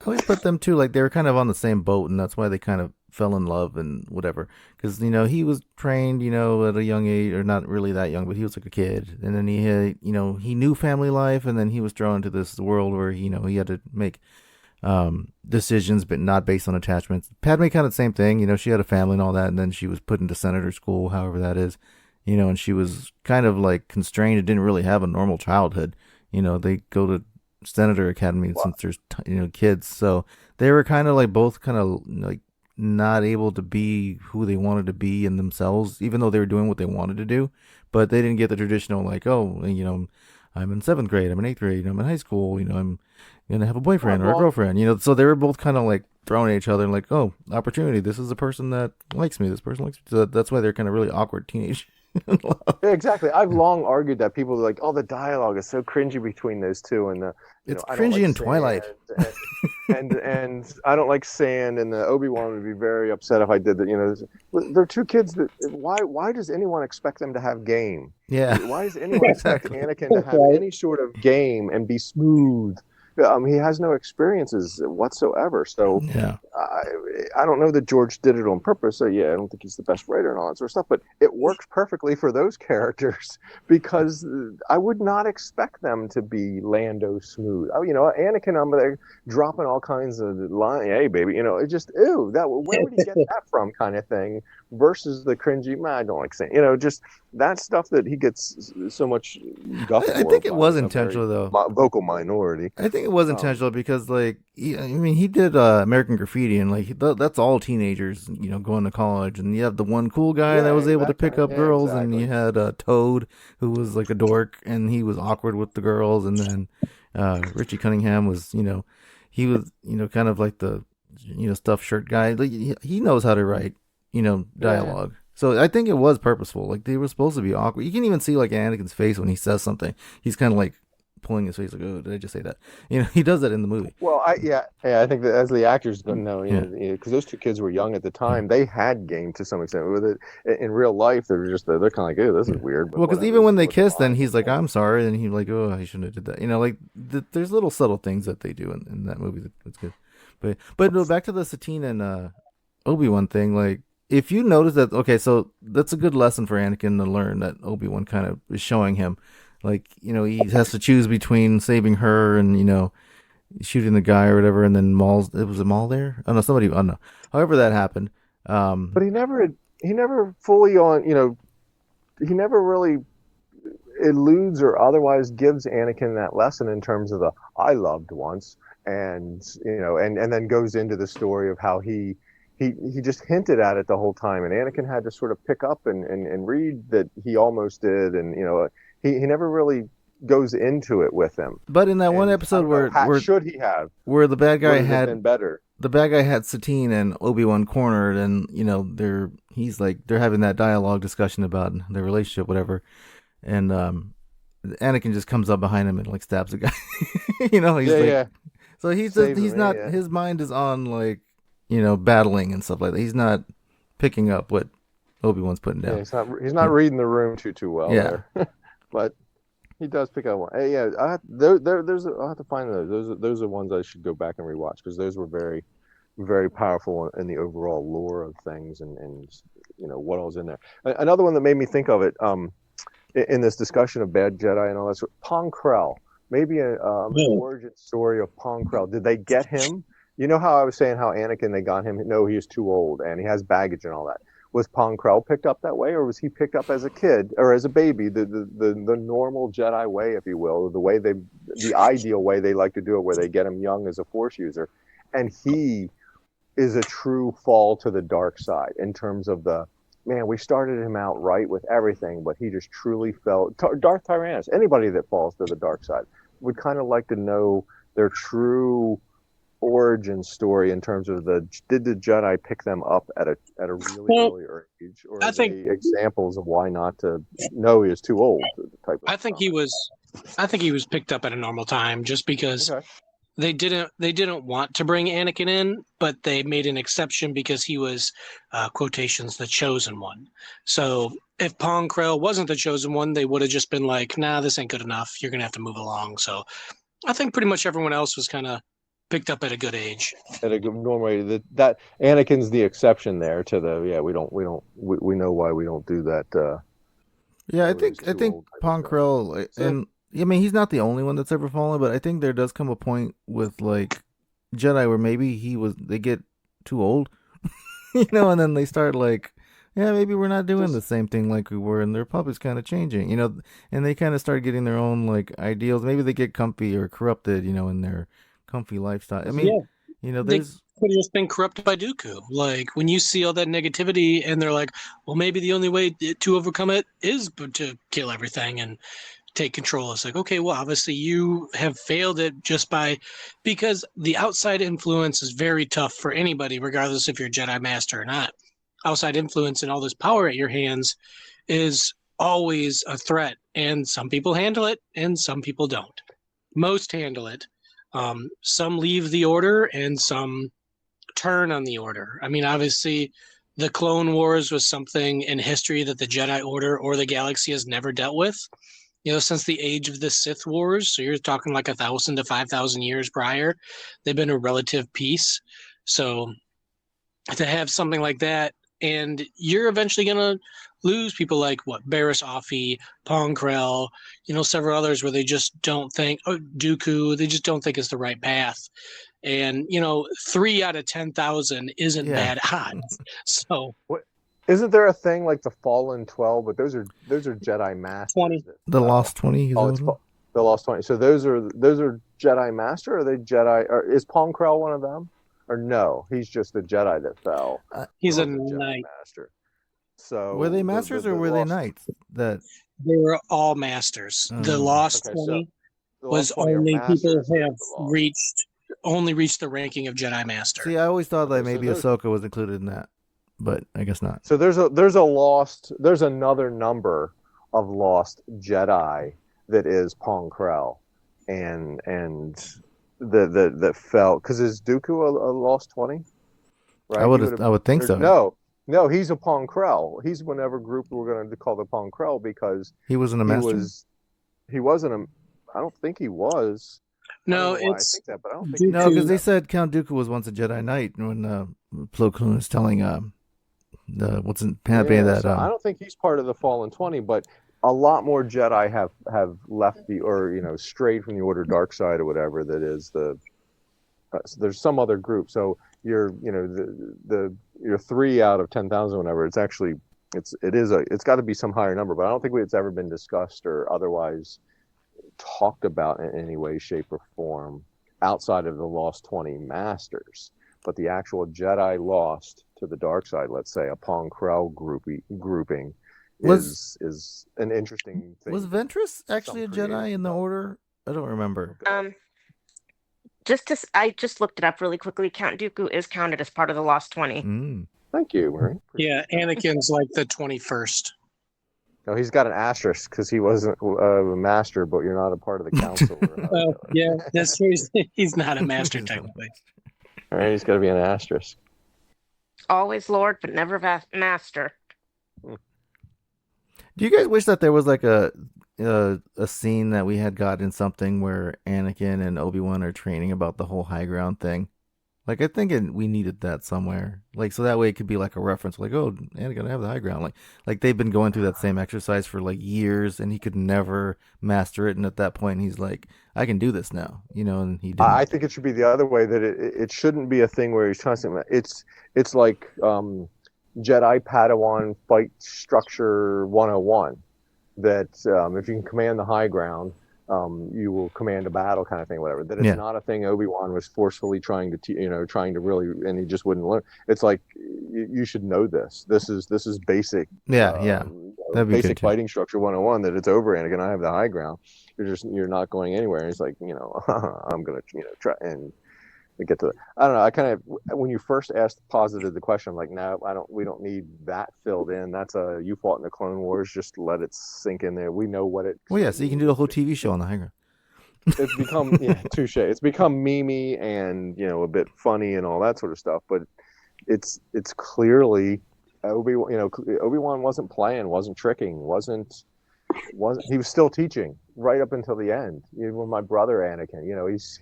always put them too, like they were kind of on the same boat, and that's why they kind of fell in love and whatever. Because he was trained, at a young age, or not really that young, but he was like a kid, and then he had, he knew family life, and then he was thrown into this world where he had to make decisions, but not based on attachments. Padme kind of the same thing, she had a family and all that, and then she was put into senator school, however that is, and she was kind of like constrained and didn't really have a normal childhood. They go to senator academy since there's kids, so they were kind of like both kind of like not able to be who they wanted to be in themselves, even though they were doing what they wanted to do, but they didn't get the traditional like, I'm in 7th grade, I'm in 8th grade, I'm in high school, I'm gonna have a boyfriend or a girlfriend, so they were both kind of like throwing at each other and like, oh, opportunity, this is a person that likes me, this person likes me. So that's why they're kind of really awkward teenage. Exactly. I've long argued that people are like, oh, the dialogue is so cringy between those two, and it's cringy in Twilight. And I don't like sand, and the Obi-Wan would be very upset if I did that. They're two kids that why does anyone expect them to have game? Yeah. Why does anyone expect Anakin to have any sort of game and be smooth? He has no experiences whatsoever. So yeah. I don't know that George did it on purpose. So yeah, I don't think he's the best writer and all that sort of stuff, but it works perfectly for those characters, because I would not expect them to be Lando smooth. Anakin, I'm there dropping all kinds of lines. Hey, baby, it just, ew, where would he get that from kind of thing, versus the cringy, I don't like saying, just that stuff that he gets so much guff for. I think it was intentional, though. Vocal minority. I think it was intentional because, like, he did American Graffiti, and like that's all teenagers, going to college, and you have the one cool guy that was able to pick up girls, exactly. And you had Toad, who was like a dork, and he was awkward with the girls, and then Richie Cunningham was, he was, kind of like the, stuffed shirt guy. Like, he knows how to write, dialogue. Yeah. So I think it was purposeful. Like, they were supposed to be awkward. You can even see like Anakin's face when he says something. He's kind of like pulling his face, like, oh, did I just say that? He does that in the movie. Well, I think that as the actors know, because those two kids were young at the time, they had game to some extent. With it in real life, they're kind of like, oh, this is weird. Well, because even when they kiss, then he's like, I'm sorry, and he's like, oh, I shouldn't have did that. Like there's little subtle things that they do in that movie that's good. But no, back to the Satine and Obi-Wan thing, like. if you notice that, okay, so that's a good lesson for Anakin to learn that Obi-Wan kind of is showing him. Like, he has to choose between saving her and, shooting the guy or whatever, and then Maul's, it was a Maul there? Oh, no, somebody, oh, no. However that happened. But he never fully he never really eludes or otherwise gives Anakin that lesson in terms of the I loved once, and and then goes into the story of how he just hinted at it the whole time, and Anakin had to sort of pick up and read that he almost did, and he never really goes into it with him. But in that one episode where should he have, where the bad guy had been better. The bad guy had Satine and Obi-Wan cornered, and they're having that dialogue discussion about their relationship, whatever, and Anakin just comes up behind him and like stabs the guy. So he's not his mind is on battling and stuff like that. He's not picking up what Obi-Wan's putting down. Yeah, he's not reading the room too well there. But he does pick up one. Hey, yeah, I'll have to find those. Those are ones I should go back and rewatch, because those were very, very powerful in the overall lore of things and what all was in there. Another one that made me think of it in this discussion of bad Jedi and all that, Pong Krell. Maybe an origin story of Pong Krell. Did they get him? You know how I was saying how Anakin, they got him? No, he is too old and he has baggage and all that. Was Pong Krell picked up that way, or was he picked up as a kid or as a baby, the normal Jedi way, if you will, the ideal way they like to do it, where they get him young as a Force user, and he is a true fall to the dark side in terms of we started him out right with everything, but he just truly fell. Darth Tyrannus, anybody that falls to the dark side would kind of like to know their true origin story in terms of did the Jedi pick them up at a really early age, or examples of why not to know he is too old type of I think he was picked up at a normal time, just because they didn't want to bring Anakin in, but they made an exception because he was quotations the chosen one. So if Pong Krell wasn't the chosen one, they would have just been like, nah, this ain't good enough, you're gonna have to move along. So I think pretty much everyone else was kind of picked up at a good age. At a good normal age. That Anakin's the exception there to we know why we don't do that. I think Pong Krell, and I mean, he's not the only one that's ever fallen, but I think there does come a point with Jedi where maybe they get too old, and then they start maybe we're not doing the same thing like we were, and the Republic's kind of changing, and they kind of start getting their own ideals. Maybe they get comfy or corrupted, in their comfy lifestyle. I mean, they could have just been corrupted by Dooku. When you see all that negativity, and they're like, well, maybe the only way to overcome it is to kill everything and take control. It's like, okay, well, obviously you have failed it because the outside influence is very tough for anybody, regardless if you're a Jedi Master or not. Outside influence and all this power at your hands is always a threat, and some people handle it and some people don't. Most handle it. Some leave the order and some turn on the order. I mean, obviously the Clone Wars was something in history that the Jedi Order or the galaxy has never dealt with, since the age of the Sith Wars. So you're talking 1,000 to 5,000 years prior. They've been a relative peace. So to have something like that, and you're eventually going to lose people like Barriss Offee, Pong Krell, several others where they just don't think, Dooku, they just don't think it's the right path. And, 3 out of 10,000 isn't bad odds. So isn't there a thing like the Fallen 12, but those are Jedi Masters. 20. The Lost 20. The Lost 20. So those are Jedi Master, or are they Jedi, or is Pong Krell one of them? Or no, he's just a Jedi that fell. He's a Knight. Master. So were they Masters or were they Knights? They were all Masters. The Lost 20 was only people who have reached the ranking of Jedi Master. See, I always thought that maybe Ahsoka was included in that, but I guess not. So there's another number of lost Jedi that is Pong Krell, and that fell, because is Dooku a lost 20? Right? I would think so. No, he's a Pong Krell. He's whatever group we're going to call the Pong Krell, because he wasn't a master. He wasn't a. I don't think he was. No, it's I think that, but I don't think no, because they said Count Dooku was once a Jedi Knight when Plo Koon was telling what's in happening that. So I don't think he's part of the Fallen 20, but a lot more Jedi have left strayed from the Order dark side or whatever that is the. So there's some other group. So you're 3 out of 10,000, whatever. It's actually it's got to be some higher number, but I don't think it's ever been discussed or otherwise talked about in any way, shape, or form outside of the Lost 20 Masters. But the actual Jedi lost to the dark side, let's say, upon Krell grouping, is an interesting thing. Was Ventress actually a Jedi in the Order? I don't remember. I just looked it up really quickly. Count Dooku is counted as part of the Lost 20. Thank you, Marie. Yeah, Anakin's like the 21st. No, he's got an asterisk because he wasn't a master, but you're not a part of the council. Yeah, that's true. He's not a master technically. All right, he's got to be an asterisk. Always Lord, but never master. Do you guys wish that there was like a scene that we had got in something where Anakin and Obi-Wan are training about the whole high ground thing? Like, I think we needed that somewhere. Like, so that way it could be like a reference. Like, oh, Anakin, I have the high ground. Like they've been going through that same exercise for like years, and he could never master it. And at that point, he's like, I can do this now, and he didn't. I think it should be the other way, that it shouldn't be a thing where he's constantly. It's like Jedi Padawan fight structure 101. That if you can command the high ground, you will command a battle, kind of thing, whatever. That it's not a thing Obi-Wan was forcefully trying to really, and he just wouldn't learn. It's like you should know this. This is basic. Basic fighting structure 101. That it's over, Anakin. I have the high ground. You're not going anywhere. And he's like, I'm gonna try and get to. I don't know. I kind of, when you first asked posited the question, I'm like, no, we don't need that filled in. That's you fought in the Clone Wars. Just let it sink in there. We know what it. Well, yeah. So you can do the whole TV show on the high ground. It's become touche. It's become memey and a bit funny and all that sort of stuff. But it's clearly Obi-Wan wasn't playing, wasn't tricking, wasn't he was still teaching right up until the end. Even my brother Anakin,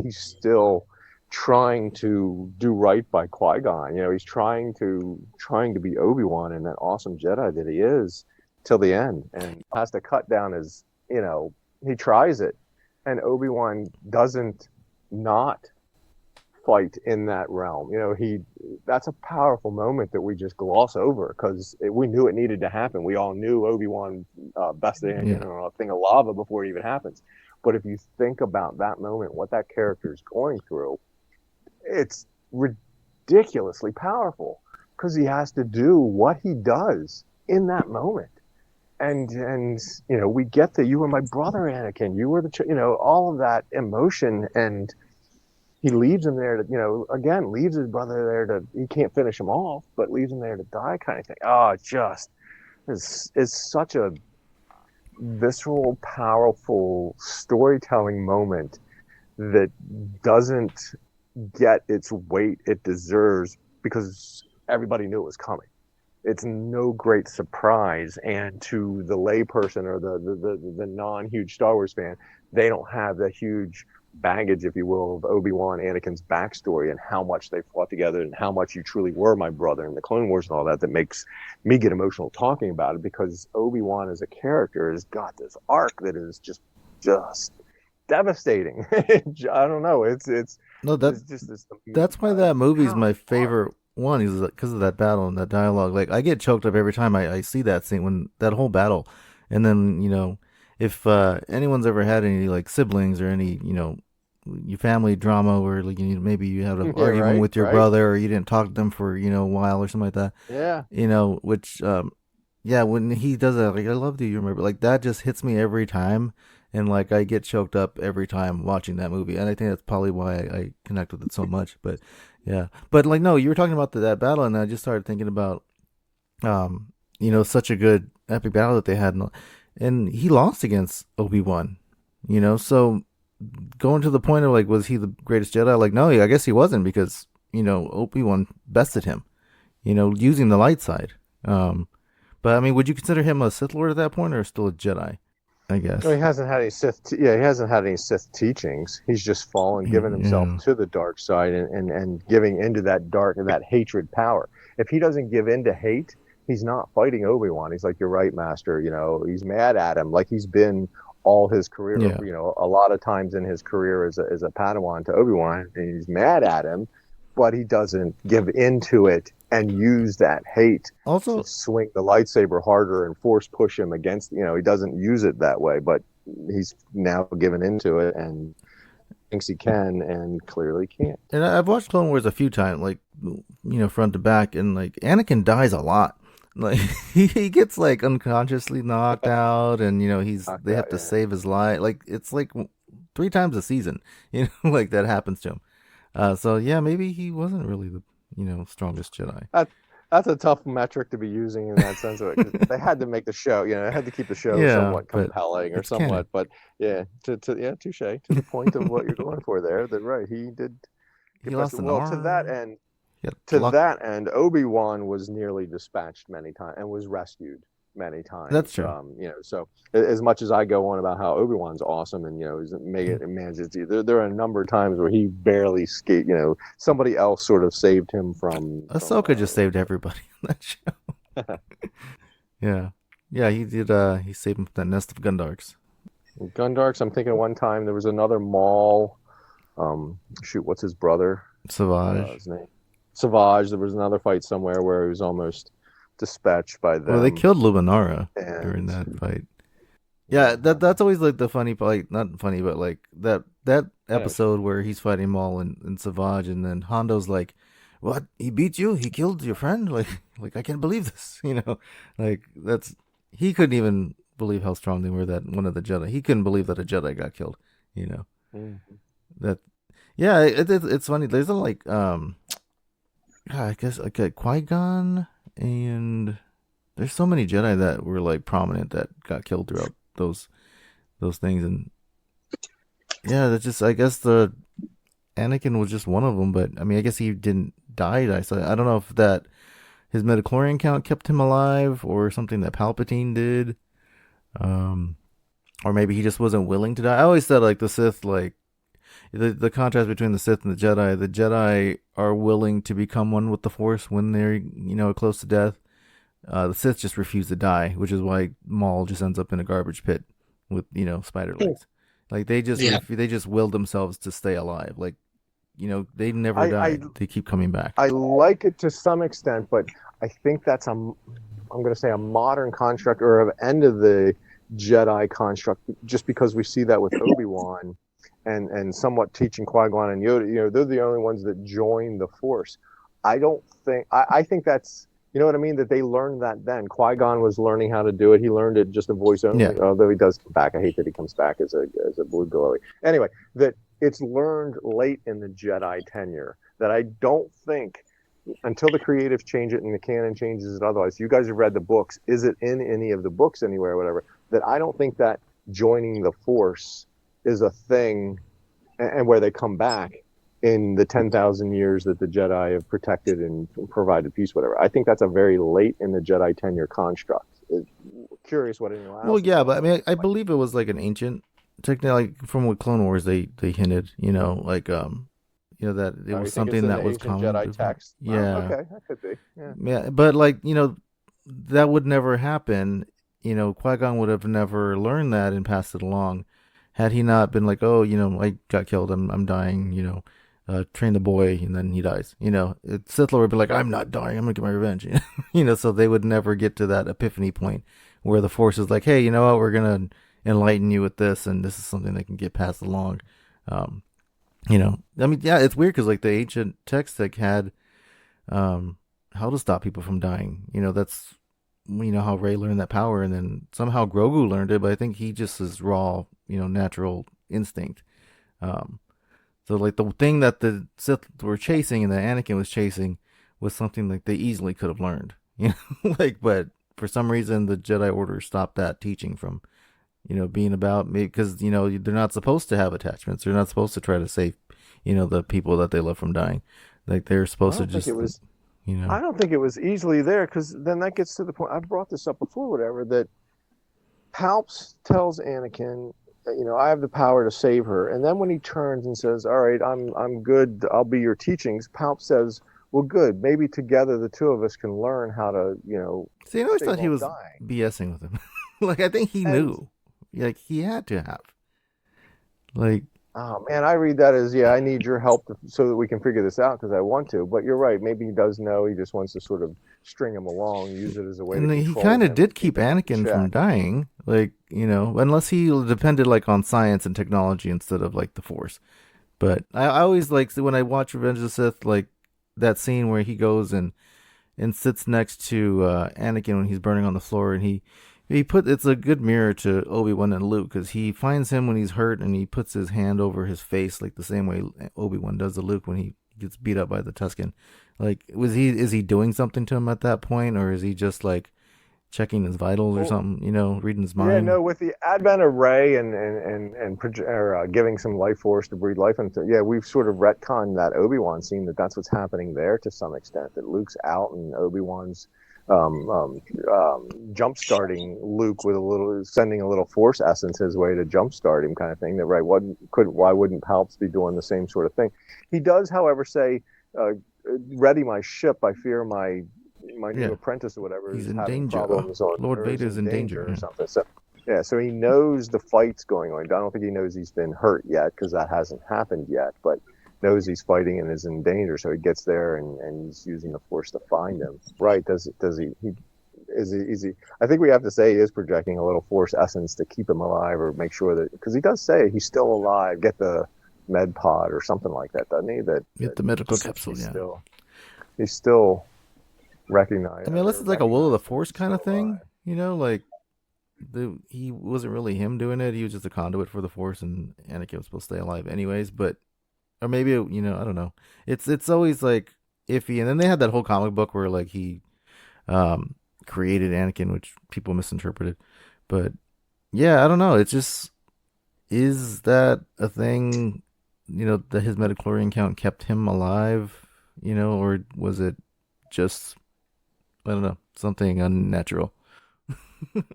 he's still trying to do right by Qui-Gon. He's trying to be Obi-Wan and that awesome Jedi that he is till the end, and has to cut down his, he tries it, and Obi-Wan doesn't not fight in that realm. That's a powerful moment that we just gloss over because we knew it needed to happen. We all knew Obi-Wan bested Anakin on a thing of lava before it even happens. But if you think about that moment, what that character is going through, it's ridiculously powerful because he has to do what he does in that moment. And we get that you were my brother, Anakin. You were all of that emotion, and he leaves him there to, leaves his brother there he can't finish him off, but leaves him there to die, kind of thing. Oh, it just is such a visceral, powerful storytelling moment that doesn't get its weight it deserves because everybody knew it was coming. It's no great surprise, and to the layperson or the non-huge Star Wars fan, they don't have the huge baggage, if you will, of Obi-Wan, Anakin's backstory and how much they fought together and how much you truly were my brother in the Clone Wars and all that makes me get emotional talking about it, because Obi-Wan as a character has got this arc that is just devastating. I don't know. It's just this. That's why that movie's my favorite one, is because of that battle and that dialogue. Like, I get choked up every time I see that scene, when that whole battle. And then, if anyone's ever had any like siblings or any, your family drama where like maybe you had an argument with your brother, or you didn't talk to them for a while or something like that. Yeah. Which when he does that, like, I love you remember, like, that just hits me every time, and like I get choked up every time watching that movie, and I think that's probably why I connect with it so much. But yeah, but like, no, you were talking about that battle, and I just started thinking about such a good epic battle that they had. And he lost against Obi-Wan, so going to the point of like, was he the greatest Jedi? Like, no, I guess he wasn't, because, Obi-Wan bested him, using the light side. But I mean, would you consider him a Sith Lord at that point, or still a Jedi? I guess. No, he hasn't had any Sith. He hasn't had any Sith teachings. He's just fallen, given himself to the dark side, and giving into that dark and that hatred power. If he doesn't give in to hate, he's not fighting Obi-Wan. He's like, you're right, Master. You know, he's mad at him, like he's been all his career. Yeah. You know, a lot of times in his career as a Padawan to Obi-Wan, and he's mad at him, but he doesn't give into it and use that hate Also, to swing the lightsaber harder and force push him against. You know, he doesn't use it that way, but he's now given into it and thinks he can, and clearly can't. and I've watched Clone Wars a few times, like, you know, front to back, and like Anakin dies a lot. Like he gets like unconsciously knocked out, and you know they have to save his life. Like it's like 3 times a season, you know, like that happens to him. So yeah, maybe he wasn't really the strongest Jedi. That's a tough metric to be using in that sense of it. 'Cause they had to make the show, you know, they had to keep the show somewhat compelling or somewhat. Canon. But yeah, touche to the point of what you're going for there. That right, he did. He lost an well, arm. to that end. Yeah, That end, Obi-Wan was nearly dispatched many times and was rescued many times. That's true. You know, so as much as I go on about how Obi-Wan's awesome and, you know, manages, there are a number of times where he barely escaped, you know, somebody else sort of saved him from... Ahsoka just saved everybody on that show. Yeah, he did. He saved him from that nest of Gundarks. Gundarks, I'm thinking one time there was another Maul, what's his brother? Savage. His name? Savage. There was another fight somewhere where he was almost dispatched by them. Well, they killed Luminara during that fight. Yeah, that's always like the funny, like not funny, but like that episode where he's fighting Maul and Savage, and then Hondo's like, "What? He beat you? He killed your friend? Like I can't believe this." You know, like he couldn't even believe how strong they were. That one of the Jedi, he couldn't believe that a Jedi got killed. You know, that. Yeah, it's funny. There's a like I guess like a Qui-Gon, and there's so many Jedi that were like prominent that got killed throughout those things, and yeah, that's just, I guess the Anakin was just one of them, but I mean, I guess he didn't die. So I don't know if that his midichlorian count kept him alive or something that Palpatine did, or maybe he just wasn't willing to die. I always said like the Sith, like the contrast between the Sith and the Jedi are willing to become one with the Force when they're, you know, close to death. The Sith just refuse to die, which is why Maul just ends up in a garbage pit with, you know, spider legs. Like they just willed themselves to stay alive. Like, you know, they never died. They keep coming back. I like it to some extent, but I think that's I'm going to say a modern construct or an end of the Jedi construct, just because we see that with Obi-Wan and somewhat teaching Qui-Gon and Yoda. You know, they're the only ones that join the Force. I think that's, you know what I mean? That they learned that then. Qui-Gon was learning how to do it. He learned it just in voice only, although he does come back. I hate that he comes back as a blue glowy. Anyway, that it's learned late in the Jedi tenure that I don't think, until the creatives change it and the canon changes it otherwise. You guys have read the books. Is it in any of the books anywhere or whatever? That I don't think that joining the Force is a thing, and where they come back in the 10,000 years that the Jedi have protected and provided peace, whatever. I think that's a very late in the Jedi tenure construct. Curious what anyone else. Well, yeah, but I mean, I believe it was like an ancient technically, like from what Clone Wars they hinted, you know, like you know, that it was something that was common. Jedi text. Yeah. Oh, okay, that could be. Yeah, but like, you know, that would never happen. You know, Qui-Gon would have never learned that and passed it along, had he not been like, oh, you know, I got killed, I'm dying, you know. Train the boy, and then he dies. You know, Sith Lord would be like, I'm not dying, I'm gonna get my revenge. You know, so they would never get to that epiphany point where the Force is like, hey, you know what, we're gonna enlighten you with this, and this is something that can get passed along. You know, I mean, yeah, it's weird because like the ancient texts that had how to stop people from dying. You know, that's, you know, how Rey learned that power, and then somehow Grogu learned it, but I think he just is raw, you know, natural instinct. So like the thing that the Sith were chasing and that Anakin was chasing was something like they easily could have learned, you know, like, but for some reason the Jedi Order stopped that teaching from, you know, being about me, because, you know, they're not supposed to have attachments. They're not supposed to try to save, you know, the people that they love from dying. Like they're supposed to just, you know. I don't think it was easily there, because then that gets to the point. I've brought this up before, whatever, that Palps tells Anakin, you know, I have the power to save her. And then when he turns and says, all right, I'm good, I'll be your teachings, Palp says, well, good. Maybe together the two of us can learn how to, See, I always stay thought he while was dying. BSing with him. Like, I think he And knew. Like, he had to have. Like, oh man, I read that as, I need your help so that we can figure this out because I want to. But you're right. Maybe he does know. He just wants to sort of string him along, use it as a way to and he control kind of him did and keep him in Anakin from check. dying. Like, unless he depended, like, on science and technology instead of, like, the Force. But I always, like, when I watch Revenge of the Sith, like, that scene where he goes and sits next to Anakin when he's burning on the floor, and it's a good mirror to Obi-Wan and Luke because he finds him when he's hurt and he puts his hand over his face like the same way Obi-Wan does to Luke when he gets beat up by the Tusken. Like, is he doing something to him at that point, or is he just like checking his vitals or something? Reading his mind. Yeah, no. With the advent of Rey and giving some life force to breathe life into, we've sort of retconned that Obi-Wan scene that's what's happening there to some extent. That Luke's out and Obi-Wan's jump starting Luke with sending a little force essence his way to jump start him, kind of thing. That right? Why wouldn't Palps be doing the same sort of thing? He does, however, say, "Ready my ship. I fear my new apprentice or whatever He's is in having danger. problems Lord Vader's in danger or something." So he knows the fight's going on. I don't think he knows he's been hurt yet because that hasn't happened yet, but knows he's fighting and is in danger. So he gets there and he's using the Force to find him. Right? Is he? I think we have to say he is projecting a little Force essence to keep him alive or make sure that, because he does say he's still alive. Get the med pod or something like that, doesn't he? Get the medical capsule. He's still recognized. I mean, unless it's like a will of the Force kind of thing, like he wasn't really him doing it. He was just a conduit for the Force, and Anakin was supposed to stay alive anyways. But, or maybe, I don't know. It's always like iffy. And then they had that whole comic book where like he created Anakin, which people misinterpreted. But yeah, I don't know. It's just, is that a thing? That his midichlorian count kept him alive. Or was it just, I don't know, something unnatural?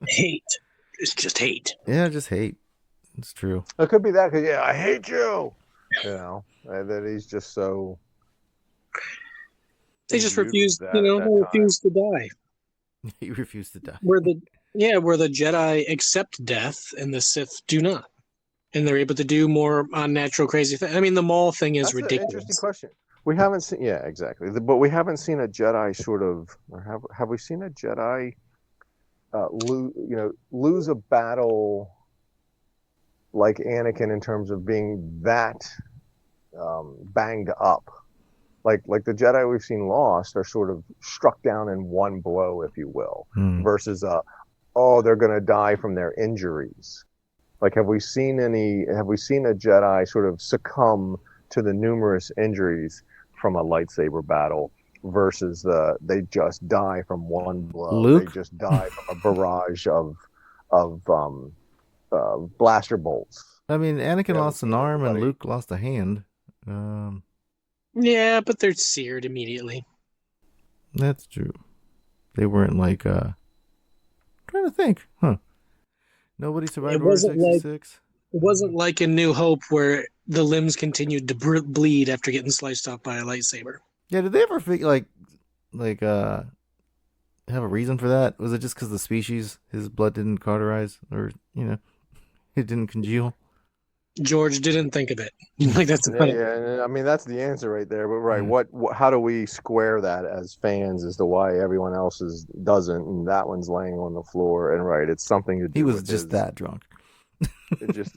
Hate. It's just hate. Yeah, just hate. It's true. It could be that because I hate you. That he's just so. They just refused. They refused to die. He refused to die. Where the Jedi accept death and the Sith do not, and they're able to do more unnatural, crazy things. I mean, the Maul thing is ridiculous. An interesting question. We haven't seen, exactly. But we haven't seen a Jedi sort of, or have we seen a Jedi lose a battle like Anakin in terms of being that banged up? Like the Jedi we've seen lost are sort of struck down in one blow, if you will, versus they're going to die from their injuries. Like, have we seen a Jedi sort of succumb to the numerous injuries from a lightsaber battle versus they just die from one blow? Luke? They just die from a barrage of blaster bolts. I mean, Anakin lost an arm and Luke lost a hand. Yeah, but they're seared immediately. That's true. They weren't like, trying to think, Nobody survived Order 66? It wasn't like in New Hope where the limbs continued to bleed after getting sliced off by a lightsaber. Yeah, did they ever have a reason for that? Was it just because the species, his blood didn't cauterize, or it didn't congeal? George didn't think of it. Like, that's I mean, that's the answer right there. But right, what how do we square that as fans as to why everyone else's doesn't, and that one's laying on the floor? And right, it's something to do. He was with just that drunk. It's just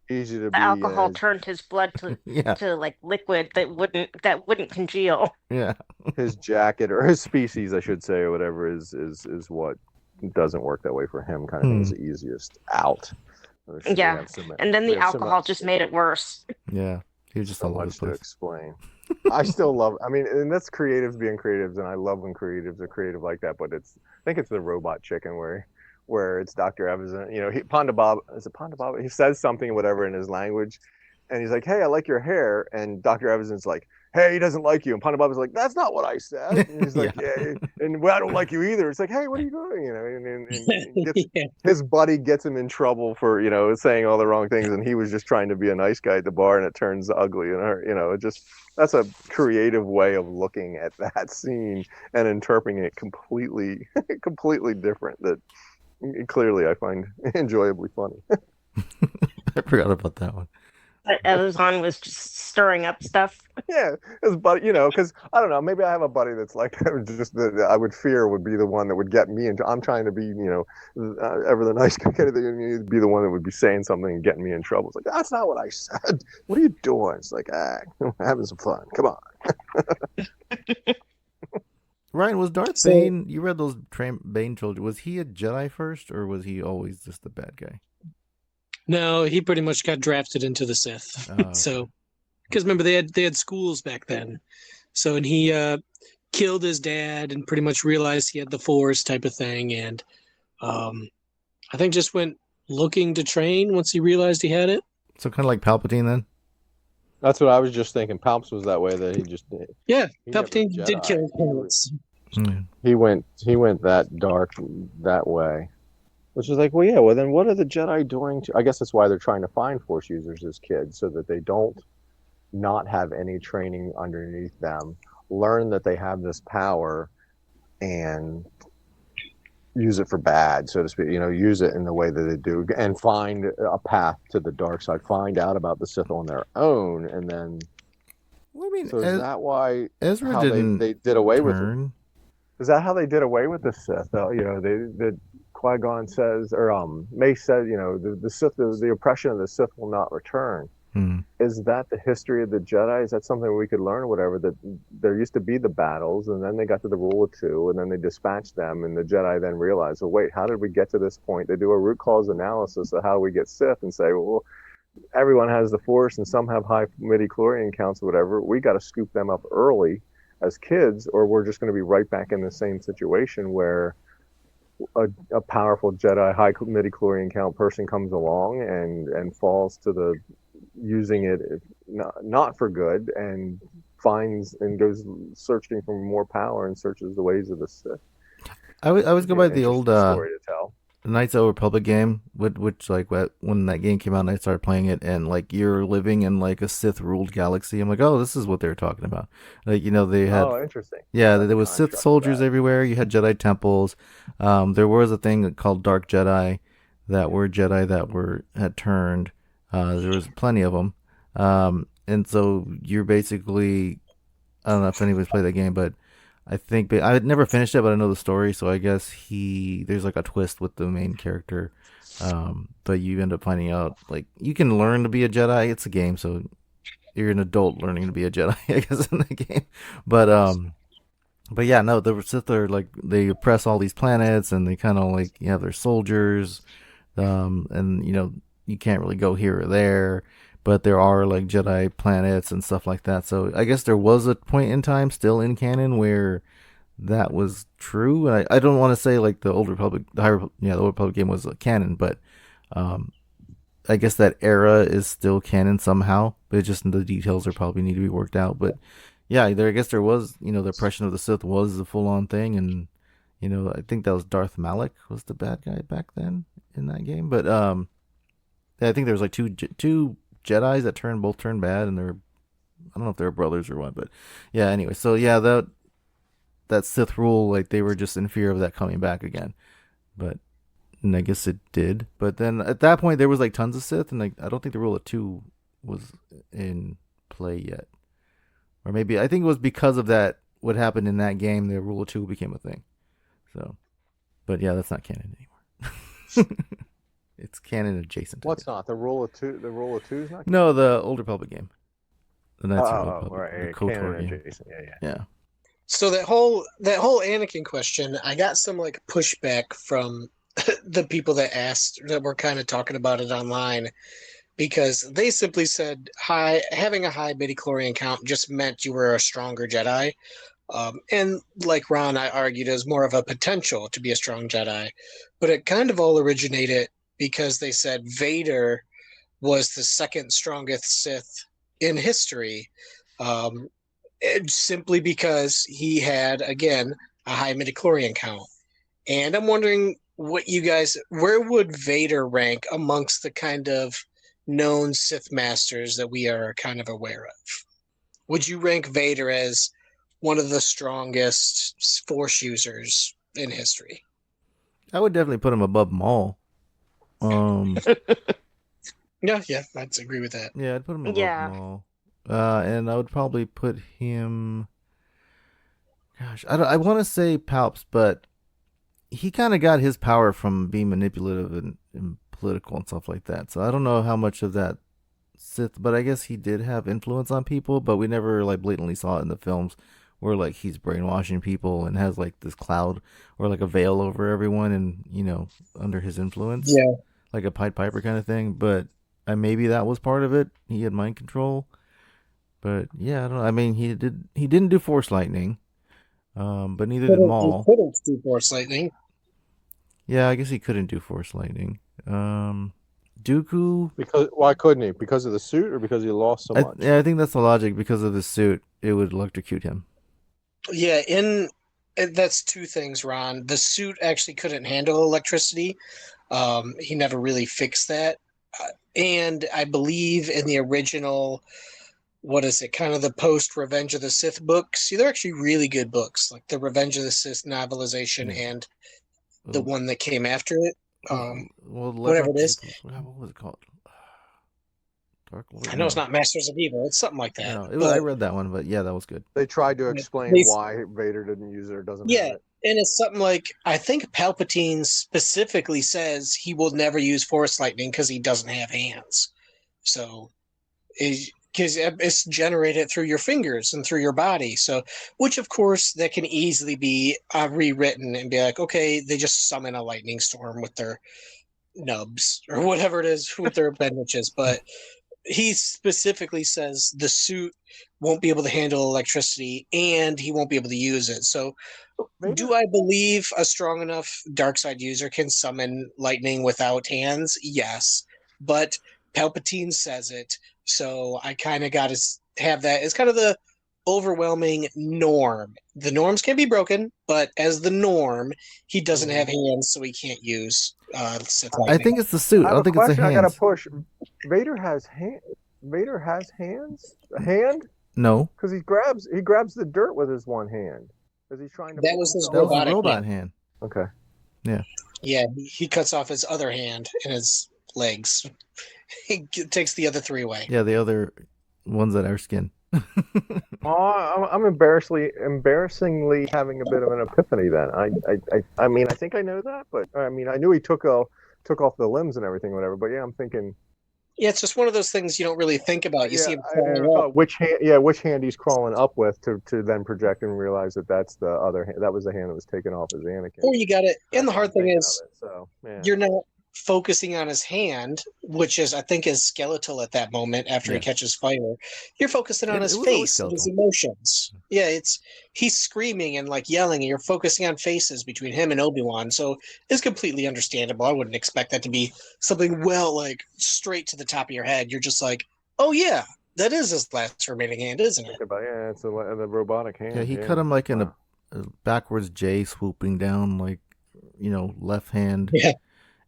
easy to be. Alcohol turned his blood to like liquid that wouldn't congeal. Yeah, his jacket or his species, I should say, or whatever is what doesn't work that way for him. Kind of thing is the easiest out. Yeah, and then the alcohol just made it worse. Yeah, he was just so much to explain. I still love. I mean, and that's creatives being creatives, and I love when creatives are creative like that. But I think it's the Robot Chicken where it's Dr. Evans. Ponda Bob, is it Ponda Bob? He says something, whatever, in his language, and he's like, "Hey, I like your hair," and Dr. Evans is like, hey, he doesn't like you. And Panabab like, that's not what I said. And he's like, yeah. And well, I don't like you either. It's like, hey, what are you doing? You know, and his buddy gets him in trouble for, you know, saying all the wrong things. And he was just trying to be a nice guy at the bar, and it turns ugly. And, you know, that's a creative way of looking at that scene and interpreting it completely different that clearly I find enjoyably funny. I forgot about that one. Elizon was just stirring up stuff. Yeah, his buddy, you know, because I don't know, maybe I have a buddy that's like just that I would fear would be the one that would get me into. I'm trying to be, you know, ever the nice guy, and be the one that would be saying something and getting me in trouble. It's like, that's not what I said. What are you doing? It's like, having some fun. Come on. Ryan, was Darth Bane? You read those Bane trilogy. Was he a Jedi first, or was he always just the bad guy? No, he pretty much got drafted into the Sith. So, because remember they had schools back then. So, and he killed his dad and pretty much realized he had the Force type of thing, and I think just went looking to train once he realized he had it. So kind of like Palpatine then. That's what I was just thinking. Palps was that way, that he just Palpatine did kill his parents. He went that dark that way. Which is like, well, yeah, well, then what are the Jedi doing I guess that's why they're trying to find Force users as kids, so that they don't not have any training underneath them, learn that they have this power, and use it for bad, so to speak, you know, use it in the way that they do, and find a path to the dark side, find out about the Sith on their own, and then... Well, I mean, so is that why Ezra didn't they did away with it? Is that how they did away with the Sith? You know, Qui-Gon says, or Mace says, you know, the Sith, the oppression of the Sith will not return. Is that the history of the Jedi? Is that something we could learn or whatever? That there used to be the battles, and then they got to the rule of two, and then they dispatched them, and the Jedi then realized, well, wait, how did we get to this point? They do a root cause analysis of how we get Sith and say, well, everyone has the Force, and some have high midi-chlorian counts or whatever. We got to scoop them up early as kids, or we're just going to be right back in the same situation where a powerful Jedi high midi-chlorian count person comes along and falls to the using it not for good, and finds and goes searching for more power and searches the ways of the Sith. I was go by the old story to tell. Knights of the Republic game, which like when that game came out and I started playing it, and like you're living in like a Sith ruled galaxy. I'm like, oh, this is what they're talking about. Like, you know, they had interesting. Yeah, there was Sith soldiers everywhere. You had Jedi temples. There was a thing called Dark Jedi that had turned. There was plenty of them, and so you're basically, I don't know if anybody's played that game, but I think I had never finished it, but I know the story, so I guess there's like a twist with the main character, but you end up finding out like you can learn to be a Jedi. It's a game, so you're an adult learning to be a Jedi, I guess, in the game. But yeah, no, the Sith are like, they oppress all these planets, and they kind of like, you have their soldiers, and you know, you can't really go here or there, but there are like Jedi planets and stuff like that. So I guess there was a point in time still in canon where that was true. And I don't want to say like the Old Republic, the Old Republic game was canon, but I guess that era is still canon somehow. But just the details are probably need to be worked out. But yeah, I guess there was, you know, the oppression of the Sith was a full on thing, and you know, I think that was Darth Malak was the bad guy back then in that game. But I think there was like two Jedis that both turned bad, and I don't know if they're brothers or what, but yeah, anyway, so yeah, that Sith rule, like they were just in fear of that coming back again, and I guess it did. But then at that point there was like tons of Sith, and like I don't think the rule of two was in play yet, or maybe I think it was because of that, what happened in that game, the rule of two became a thing. So, but yeah, that's not canon anymore. It's canon adjacent. What's not the rule of two? The rule of two is not. No, the Old Republic game. The Knights of the Republic, right. the KOTOR game. Adjacent. Yeah. So that whole Anakin question, I got some like pushback from the people that asked, that were kind of talking about it online, because they simply said having a high midi-chlorian count just meant you were a stronger Jedi. And like Ron, I argued, it was more of a potential to be a strong Jedi, but it kind of all originated because they said Vader was the second strongest Sith in history. simply because he had, again, a high midichlorian count. And I'm wondering where would Vader rank amongst the kind of known Sith masters that we are kind of aware of? Would you rank Vader as one of the strongest Force users in history? I would definitely put him above Maul. Yeah, I'd agree with that. Yeah, I'd put him above Yeah. Maul. And I would probably put him. Gosh, I want to say Palps, but he kind of got his power from being manipulative and political and stuff like that. So I don't know how much of that Sith, but I guess he did have influence on people, but we never like blatantly saw it in the films where like he's brainwashing people and has like this cloud or like a veil over everyone and, you know, under his influence. Yeah. Like a Pied Piper kind of thing, but maybe that was part of it. He had mind control. But yeah, I don't know. I mean, he didn't do Force Lightning. But neither did Maul. He couldn't do Force Lightning. Yeah, I guess he couldn't do Force Lightning. Dooku. Because why couldn't he? Because of the suit, or because he lost so much? I think that's the logic. Because of the suit, it would electrocute him. Yeah, that's two things, Ron. The suit actually couldn't handle electricity. He never really fixed that. And I believe in the original, what is it, kind of the post Revenge of the Sith books. See, they're actually really good books, like the Revenge of the Sith novelization and the one that came after it. Whatever it is. What was it called? Dark Lord? I know it's not Masters of Evil. It's something like that. No, I read that one, but yeah, that was good. They tried to explain why Vader didn't use it or doesn't have it. And it's something like, I think Palpatine specifically says he will never use Force Lightning because he doesn't have hands. So, because it's generated through your fingers and through your body. So, which of course that can easily be rewritten and be like, okay, they just summon a lightning storm with their nubs or whatever it is with their appendages. But he specifically says the suit won't be able to handle electricity and he won't be able to use it. So do I believe a strong enough dark side user can summon lightning without hands? Yes. But Palpatine says it. So I kind of got to have that. It's kind of the overwhelming norm. The norms can be broken, but as the norm, he doesn't have hands, so he can't use Sith lightning. I think it's the suit. I don't think it's the hands. I gotta push. Vader has hands. Vader has hands. A hand? No, because he grabs the dirt with his one hand. As he's trying to. That was his robot hand. Okay. Yeah. Yeah, he cuts off his other hand and his legs. He takes the other three away. Yeah, the other ones that are skin. I'm embarrassingly having a bit of an epiphany then. I mean, I think I know that, but I mean, I knew he took off the limbs and everything, whatever. But yeah, I'm thinking. Yeah, it's just one of those things you don't really think about. You see him crawling up. Which hand he's crawling up with to then project and realize that's the other hand. That was the hand that was taken off as Anakin. Or you got it. And the hard thing is, yeah. You're not focusing on his hand, which is, I think, is skeletal at that moment after he catches fire. You're focusing on his face, his emotions. Yeah, he's screaming and like yelling, and you're focusing on faces between him and Obi-Wan. So it's completely understandable. I wouldn't expect that to be something like straight to the top of your head. You're just like, oh yeah, that is his last remaining hand, isn't it? Yeah, it's the robotic hand. Yeah, he cut him like in a backwards J, swooping down, like, you know, left hand. Yeah.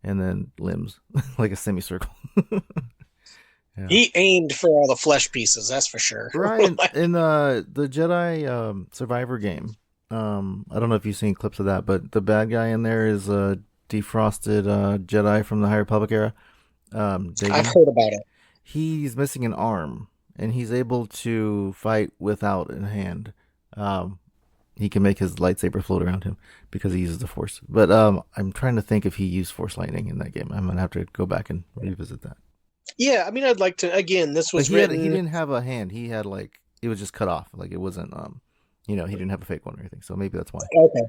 And then limbs, like a semicircle. Yeah. He aimed for all the flesh pieces, that's for sure. Ryan, in the Jedi Survivor game, I don't know if you've seen clips of that, but the bad guy in there is a defrosted Jedi from the High Republic era. I've heard about it. He's missing an arm, and he's able to fight without a hand. He can make his lightsaber float around him because he uses the Force. But I'm trying to think if he used Force Lightning in that game. I'm gonna have to go back and revisit that. Yeah, I mean, I'd like to. Again, this was written. He didn't have a hand. He had like it was just cut off. Like it wasn't. He didn't have a fake one or anything. So maybe that's why. Okay.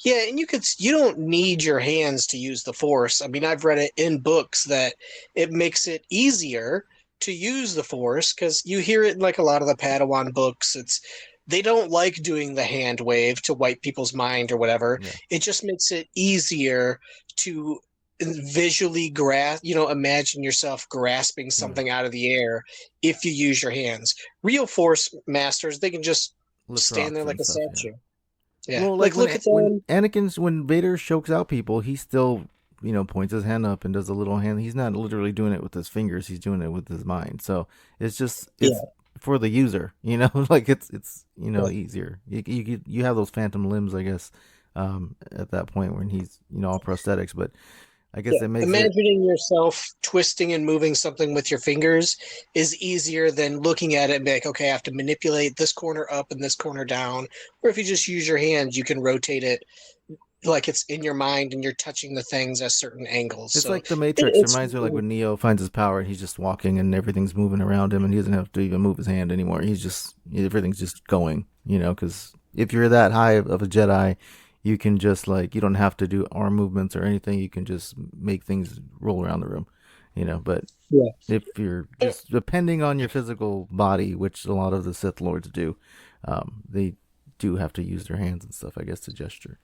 Yeah, and you don't need your hands to use the Force. I mean, I've read it in books that it makes it easier to use the Force because you hear it in like a lot of the Padawan books. They don't like doing the hand wave to wipe people's mind or whatever. Yeah. It just makes it easier to visually imagine yourself grasping something out of the air if you use your hands. Real Force masters, they can just Lift stand there rocks like and a stuff, statue. Yeah. Well, Like, look at them. when Vader chokes out people, he still, points his hand up and does a little hand. He's not literally doing it with his fingers. He's doing it with his mind. So it's for the user, like it's easier. You have those phantom limbs, I guess, at that point when he's, all prosthetics, but I guess it makes imagining yourself twisting and moving something with your fingers is easier than looking at it and be like, okay, I have to manipulate this corner up and this corner down. Or if you just use your hands, you can rotate it like it's in your mind and you're touching the things at certain angles. It's so like the Matrix. It reminds me of like when Neo finds his power and he's just walking and everything's moving around him and he doesn't have to even move his hand anymore. Everything's just going, because if you're that high of a Jedi, you can just you don't have to do arm movements or anything. You can just make things roll around the room, but if you're just depending on your physical body, which a lot of the Sith Lords do, they do have to use their hands and stuff, I guess, to gesture.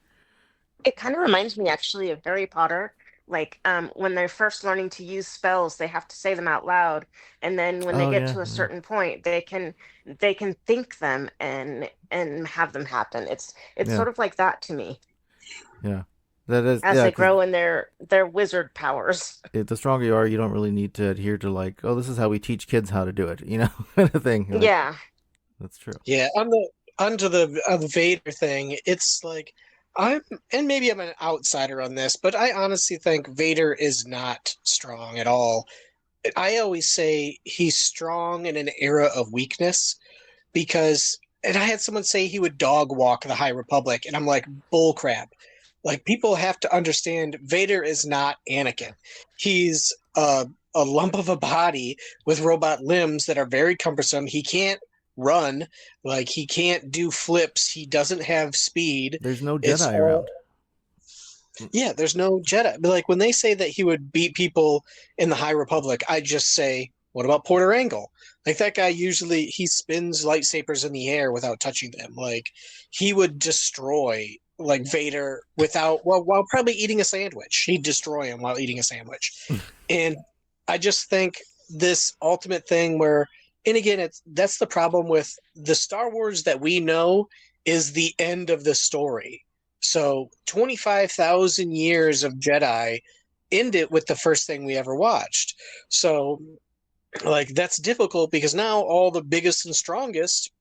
It kind of reminds me actually of Harry Potter. Like when they're first learning to use spells, they have to say them out loud, and then when they get to a certain point, they can think them and have them happen. It's sort of like that to me. Yeah, that is as they grow in their wizard powers. The stronger you are, you don't really need to adhere to this is how we teach kids how to do it, kind of thing. Yeah, that's true. Yeah, onto the Vader thing, it's like maybe I'm an outsider on this, but I honestly think Vader is not strong at all. I always say he's strong in an era of weakness and I had someone say he would dog walk the High Republic, and I'm like, bullcrap. Like, people have to understand Vader is not Anakin. He's a lump of a body with robot limbs that are very cumbersome. He can't run, he can't do flips, he doesn't have speed. There's no Jedi around. Yeah, there's no Jedi. But when they say that he would beat people in the High Republic, I just say, what about Porter Angle? That guy usually he spins lightsabers in the air without touching them. He would destroy Vader while probably eating a sandwich. He'd destroy him while eating a sandwich. And I just think this ultimate thing where, and again, that's the problem with the Star Wars that we know is the end of the story. So 25,000 years of Jedi ended with the first thing we ever watched. So that's difficult because now all the biggest and strongest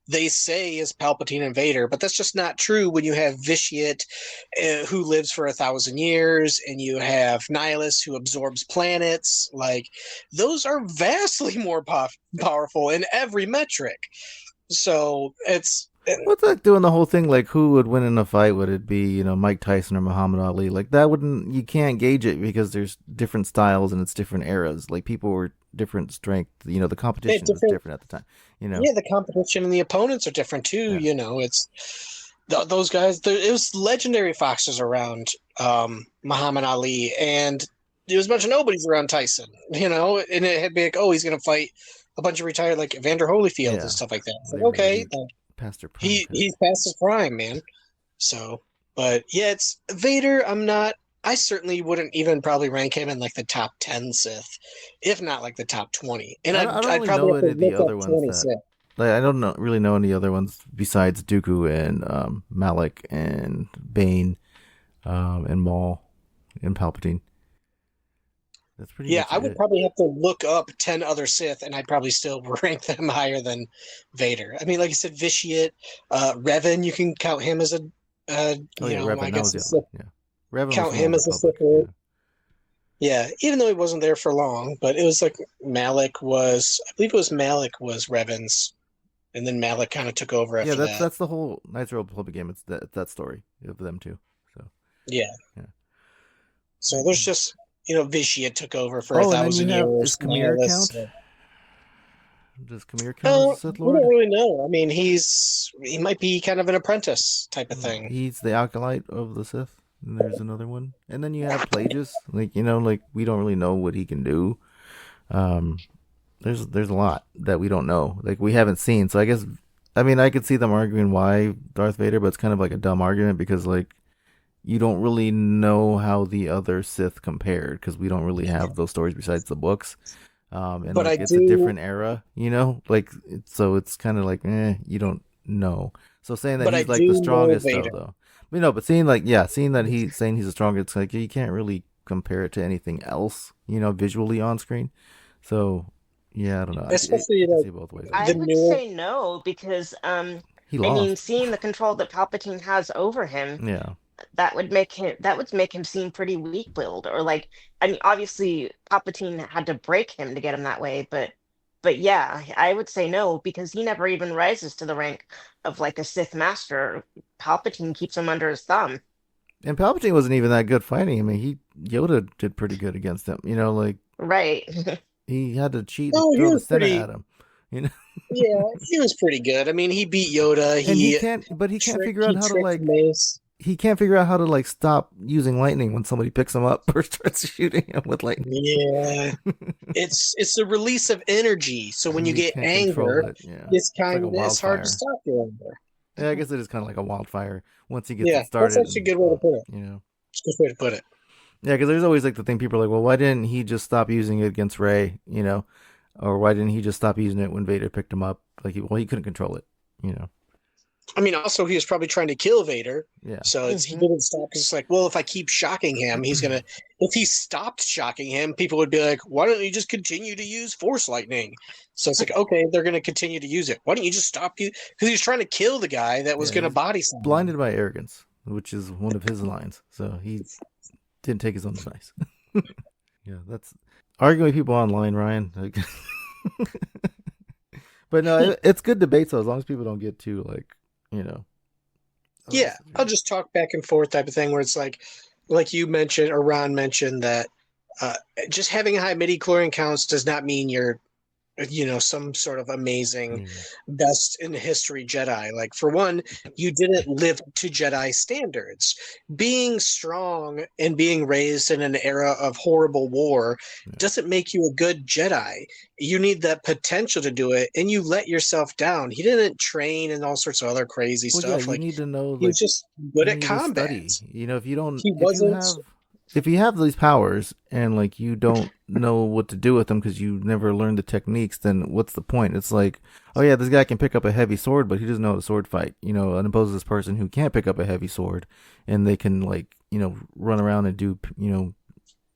they say is Palpatine and Vader, but that's just not true when you have Vitiate, who lives for 1,000 years, and you have Nihilus, who absorbs planets. Those are vastly more powerful in every metric. So it's... What's that doing the whole thing? Who would win in a fight? Would it be, Mike Tyson or Muhammad Ali? That wouldn't... You can't gauge it because there's different styles and it's different eras. People were different strength. The competition was different at the time. Yeah, the competition and the opponents are different too. Yeah. It's those guys. It was legendary foxes around Muhammad Ali, and there was a bunch of nobodies around Tyson. And it had been he's going to fight a bunch of retired Evander Holyfield and stuff like that. Okay, he's past his prime, man. So, but yeah, it's Vader. I certainly wouldn't even probably rank him in the top 10 Sith, if not the top 20. And I don't I'd really probably know have to any of the look other up ones 20 Sith. I don't really know any other ones besides Dooku and Malak and Bane and Maul and Palpatine. That's pretty much I would probably have to look up 10 other Sith, and I'd probably still rank them higher than Vader. I mean, like I said, Vitiate, Revan, you can count him as Revan, I guess that was Revan count him as a Sith Lord. Yeah, even though he wasn't there for long, but it was Malak was, I believe it was Malak was Revan's, and then Malak kind of took over after that. Yeah, that's the whole Knights of the Republic game. It's that story of them too. So yeah. So there's just Vitiate took over for 1,000 years. Does Khmer count? Does Khmer count as a Sith Lord? We don't really know. I mean, he might be kind of an apprentice type of thing. He's the acolyte of the Sith. And there's another one, and then you have Plagueis. We don't really know what he can do. There's a lot that we don't know, we haven't seen. So I guess, I could see them arguing why Darth Vader, but it's kind of a dumb argument because you don't really know how the other Sith compared because we don't really have those stories besides the books. And But like I it's a do. different era, like so it's kind of like you don't know. So saying that But I he's like the do know strongest Vader. though, but seeing seeing that he's saying he's the strongest, it's like you can't really compare it to anything else, visually on screen. So yeah, I don't know. Especially I can like see both ways. I I the guess. would newer. say no because He I mean, lost. seeing the control that Palpatine has over him, Yeah. that would make him seem pretty weak-willed. Or like, I mean, obviously Palpatine had to break him to get him that way, but yeah, I would say no because he never even rises to the rank of like a Sith master. Palpatine keeps him under his thumb. And Palpatine wasn't even that good fighting. I mean, Yoda did pretty good against him. Like Right. he had to cheat and Oh, he throw the was Senate pretty. at him. You know, Yeah, he was pretty good. I mean, he beat Yoda. and he can't figure out He how to tricked like Mace. he can't figure out how to like stop using lightning when somebody picks him up or starts shooting him with lightning. Yeah, it's a release of energy. So when you He get can't control anger, it. Yeah, it's like a it's hard to wildfire. stop your anger. Yeah, I guess it is kind of like a wildfire. Once he gets Yeah, it that's started, actually a good way to put it. you know. It's a good way to put it. Yeah, because there's always like the thing people are like, well, why didn't he just stop using it against Rey? Or why didn't he just stop using it when Vader picked him up? Like, he couldn't control it. I mean, also he was probably trying to kill Vader. Yeah. So he didn't stop because it's like, well, if I keep shocking him, he's gonna. If he stopped shocking him, people would be like, why don't you just continue to use Force lightning? So it's like, okay, they're gonna continue to use it. Why don't you just stop you? Because he was trying to kill the guy that was gonna he's body slam. blinded by arrogance, which is one of his lines. So he didn't take his own advice. Yeah, that's arguing with people online, Ryan. Like, but no, it's good debate. So as long as people don't get too Yeah, I'll just talk back and forth type of thing where it's like you mentioned or Ron mentioned that just having high midi chlorian counts does not mean you're some sort of amazing best in history Jedi. Like for one, you didn't live to Jedi standards. Being strong and being raised in an era of horrible war doesn't make you a good Jedi. You need that potential to do it, and you let yourself down. He didn't train and all sorts of other crazy Well, stuff. yeah, you need to know. He was just good at need to combat. study. If you don't, He wasn't. if you have these powers and like you don't know what to do with them because you never learned the techniques, then what's the point? It's like, oh yeah, this guy can pick up a heavy sword, but he doesn't know how to sword fight. And opposes this person who can't pick up a heavy sword, and they can run around and do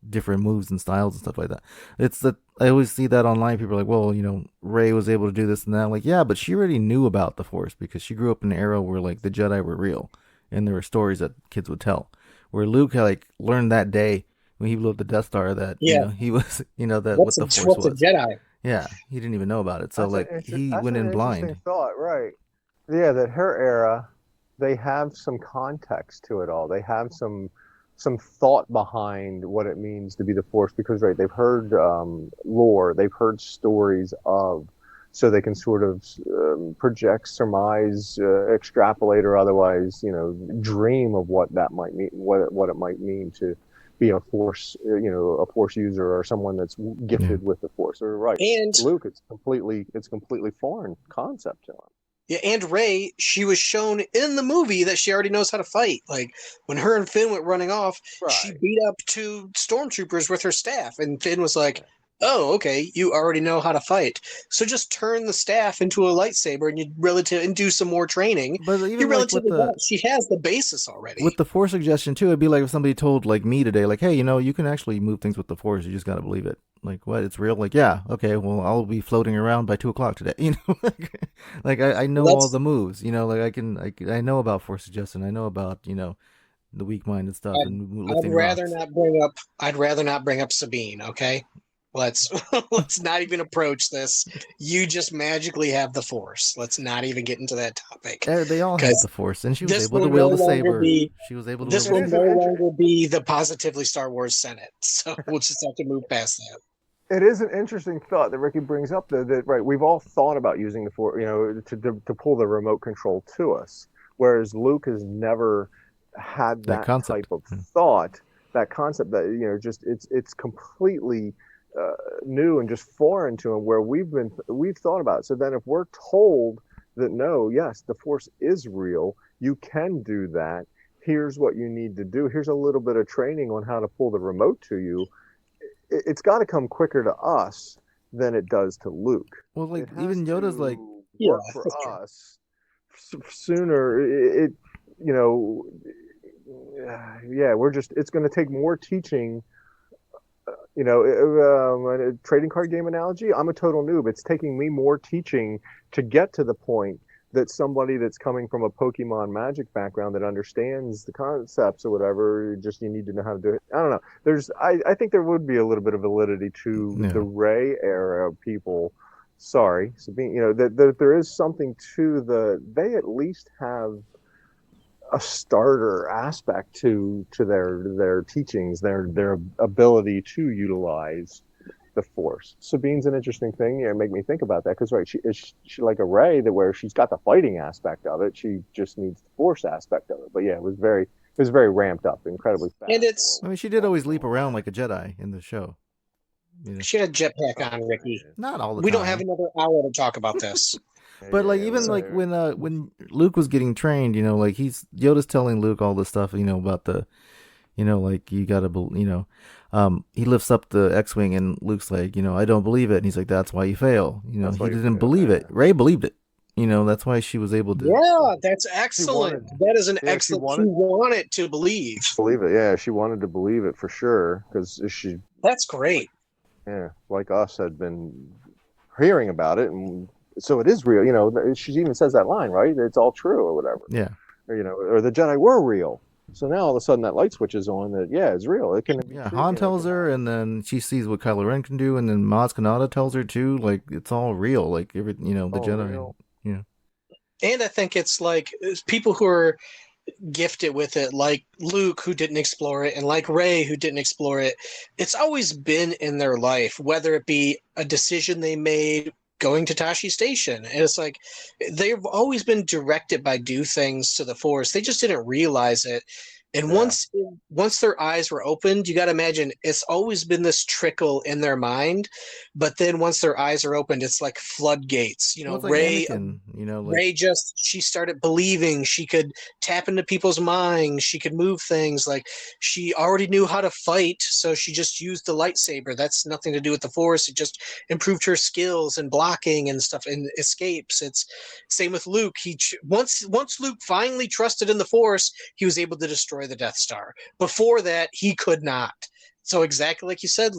different moves and styles and stuff like that. It's that I always see that online. People are like, well, Rey was able to do this and that. I'm like, yeah, but she already knew about the Force because she grew up in an era where like the Jedi were real, and there were stories that kids would tell. Where Luke learned that day when he blew up the Death Star that he was that what the Force was. What's a Jedi? Yeah, he didn't even know about it. So he went in blind. Thought, right? Yeah, that her era, they have some context to it all. They have some thought behind what it means to be the Force because they've heard lore, they've heard stories of. So they can sort of project, surmise, extrapolate, or otherwise, dream of what that might mean, what it might mean to be a Force, a Force user or someone that's gifted with the Force. Or And Luke, it's completely foreign concept to him. Yeah, and Rey, she was shown in the movie that she already knows how to fight. Like when her and Finn went running off, she beat up 2 stormtroopers with her staff, and Finn was like, "Oh, okay, you already know how to fight. So just turn the staff into a lightsaber, and do some more training." But even she has the basis already. With the Force suggestion too, it'd be like if somebody told like me today, like, "Hey, you can actually move things with the Force. You just got to believe it." Like, what? It's real? Like, yeah, okay. Well, I'll be floating around by 2:00 today. Like I know all the moves. Like I know about Force suggestion. I know about the weak-minded stuff and lifting rocks. I'd rather not bring up Sabine. Okay. Let's not even approach this. You just magically have the Force. Let's not even get into that topic. They all have the Force, and she was able to wield the saber. She was able to. This will no longer be the Positively Star Wars Senate, so we'll just have to move past that. It is an interesting thought that Ricky brings up, though, that we've all thought about using the Force, to pull the remote control to us, whereas Luke has never had that type of thought, that concept that just it's completely new and just foreign to him, where we've thought about it. So then if we're told that no, yes, the Force is real, you can do that, here's what you need to do. Here's a little bit of training on how to pull the remote to you. It's got to come quicker to us than it does to Luke. Well, like even Yoda's like, work for us sooner. It you know, yeah, it's going to take more teaching. You know, a trading card game analogy, I'm a total noob. It's taking me more teaching to get to the point that somebody that's coming from a Pokemon Magic background that understands the concepts or whatever, you need to know how to do it. I don't know. I think there would be a little bit of validity to the Rey era people. Sorry, Sabine, you know, that there is something to they at least have a starter aspect to their teachings, their ability to utilize the Force. Sabine's an interesting thing. Yeah, make me think about that because right, she like a Rey where she's got the fighting aspect of it. She just needs the Force aspect of it. But yeah, it was very ramped up, incredibly fast. And I mean, she did always leap around like a Jedi in the show. You know? She had a jetpack on, Ricky. Not all the time. We don't have another hour to talk about this. But like even like when Luke was getting trained, you know, like Yoda's telling Luke all this stuff, you know, about the, you know, like you gotta, you know, he lifts up the X-wing and Luke's like, you know, I don't believe it, and he's like, that's why you fail. You know, he didn't believe it. Rey believed it. You know, that's why she was able to. Yeah, that's excellent. That is an excellent. She wanted to believe. Believe it, yeah. She wanted to believe it for sure because she. That's great. Yeah, like us had been hearing about it and. So it is real, you know. She even says that line, right? It's all true, or whatever. Yeah. Or you know, or the Jedi were real. So now all of a sudden that light switch is on. That it's real. It can. Yeah, Han tells her, and then she sees what Kylo Ren can do, and then Maz Kanata tells her too. Like it's all real. Like the Jedi. Real. Yeah. And I think it's like people who are gifted with it, like Luke who didn't explore it, and like Rey who didn't explore it. It's always been in their life, whether it be a decision they made. Going to Tashi Station. And it's like they've always been directed by do things to the Force. They just didn't realize it. And once their eyes were opened, you got to imagine it's always been this trickle in their mind. But then once their eyes are opened, it's like floodgates. You know, like Rey, Anakin, you know, Rey she started believing she could tap into people's minds. She could move things. Like she already knew how to fight. So she just used the lightsaber. That's nothing to do with the Force. It just improved her skills and blocking and stuff and escapes. It's same with Luke. Once Luke finally trusted in the Force, he was able to destroy the Death Star. Before that, he could not. So exactly like you said,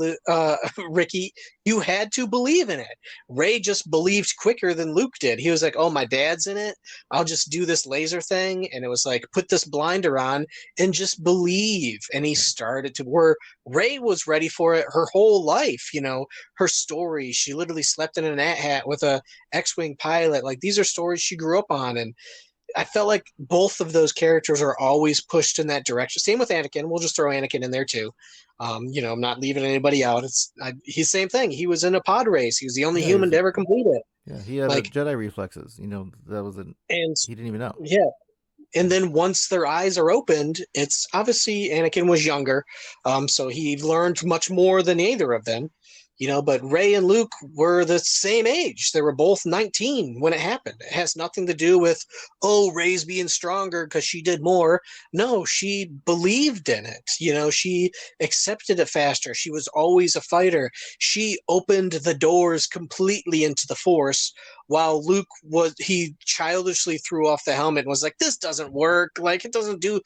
Ricky, you had to believe in it. Rey just believed quicker than Luke did. He was like, oh, my dad's in it. I'll just do this laser thing. And it was like, put this blinder on and just believe. And he started to where Rey was ready for it her whole life. You know, her story, she literally slept in an hat with a X-Wing pilot. Like these are stories she grew up on. And I felt like both of those characters are always pushed in that direction. Same with Anakin. We'll just throw Anakin in there too. You know, I'm not leaving anybody out. He's same thing. He was in a pod race. He was the only human to ever complete it. Yeah, he had Jedi reflexes. You know, that was he didn't even know. Yeah. And then once their eyes are opened, it's obviously Anakin was younger. So he learned much more than either of them. You know, but Rey and Luke were the same age. They were both 19 when it happened. It has nothing to do with, Rey's being stronger because she did more. No, she believed in it. You know, she accepted it faster. She was always a fighter. She opened the doors completely into the Force while Luke he childishly threw off the helmet and was like, this doesn't work. Like, it doesn't you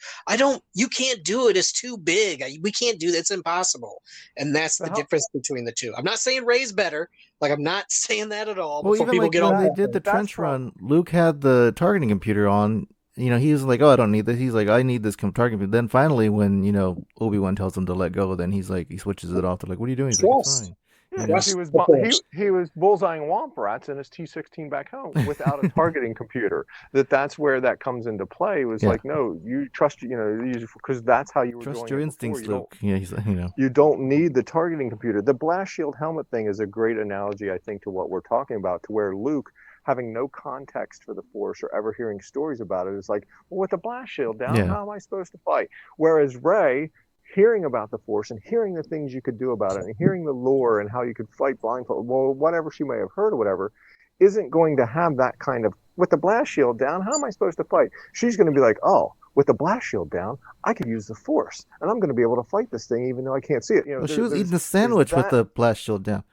can't do it. It's too big. We can't do that. It's impossible. And that's the difference between the two. I'm not saying Rey's better. Like, I'm not saying that at all. Well, even like when they did the trench run, Luke had the targeting computer on. You know, he was like, I don't need this. He's like, I need this targeting computer. Then finally, when, you know, Obi-Wan tells him to let go, then he's like, he switches it off. They're like, what are you doing? He's like, it's fine. Yeah, he was bullseyeing womp rats in his T-16 back home without a targeting computer. That's where that comes into play. Was like, no, you trust, you know, because that's how you were trust doing your it instincts, before. Luke. Yeah, he's you know, you don't need the targeting computer. The blast shield helmet thing is a great analogy, I think, to what we're talking about. To where Luke, having no context for the Force or ever hearing stories about it, is like, well, with the blast shield down, how am I supposed to fight? Whereas Rey, hearing about the Force and hearing the things you could do about it and hearing the lore and how you could fight blindfold, well, whatever she may have heard or whatever, isn't going to have that kind of, with the blast shield down, how am I supposed to fight? She's going to be like, oh, with the blast shield down, I could use the Force, and I'm going to be able to fight this thing even though I can't see it. Well, she was eating a sandwich with the blast shield down.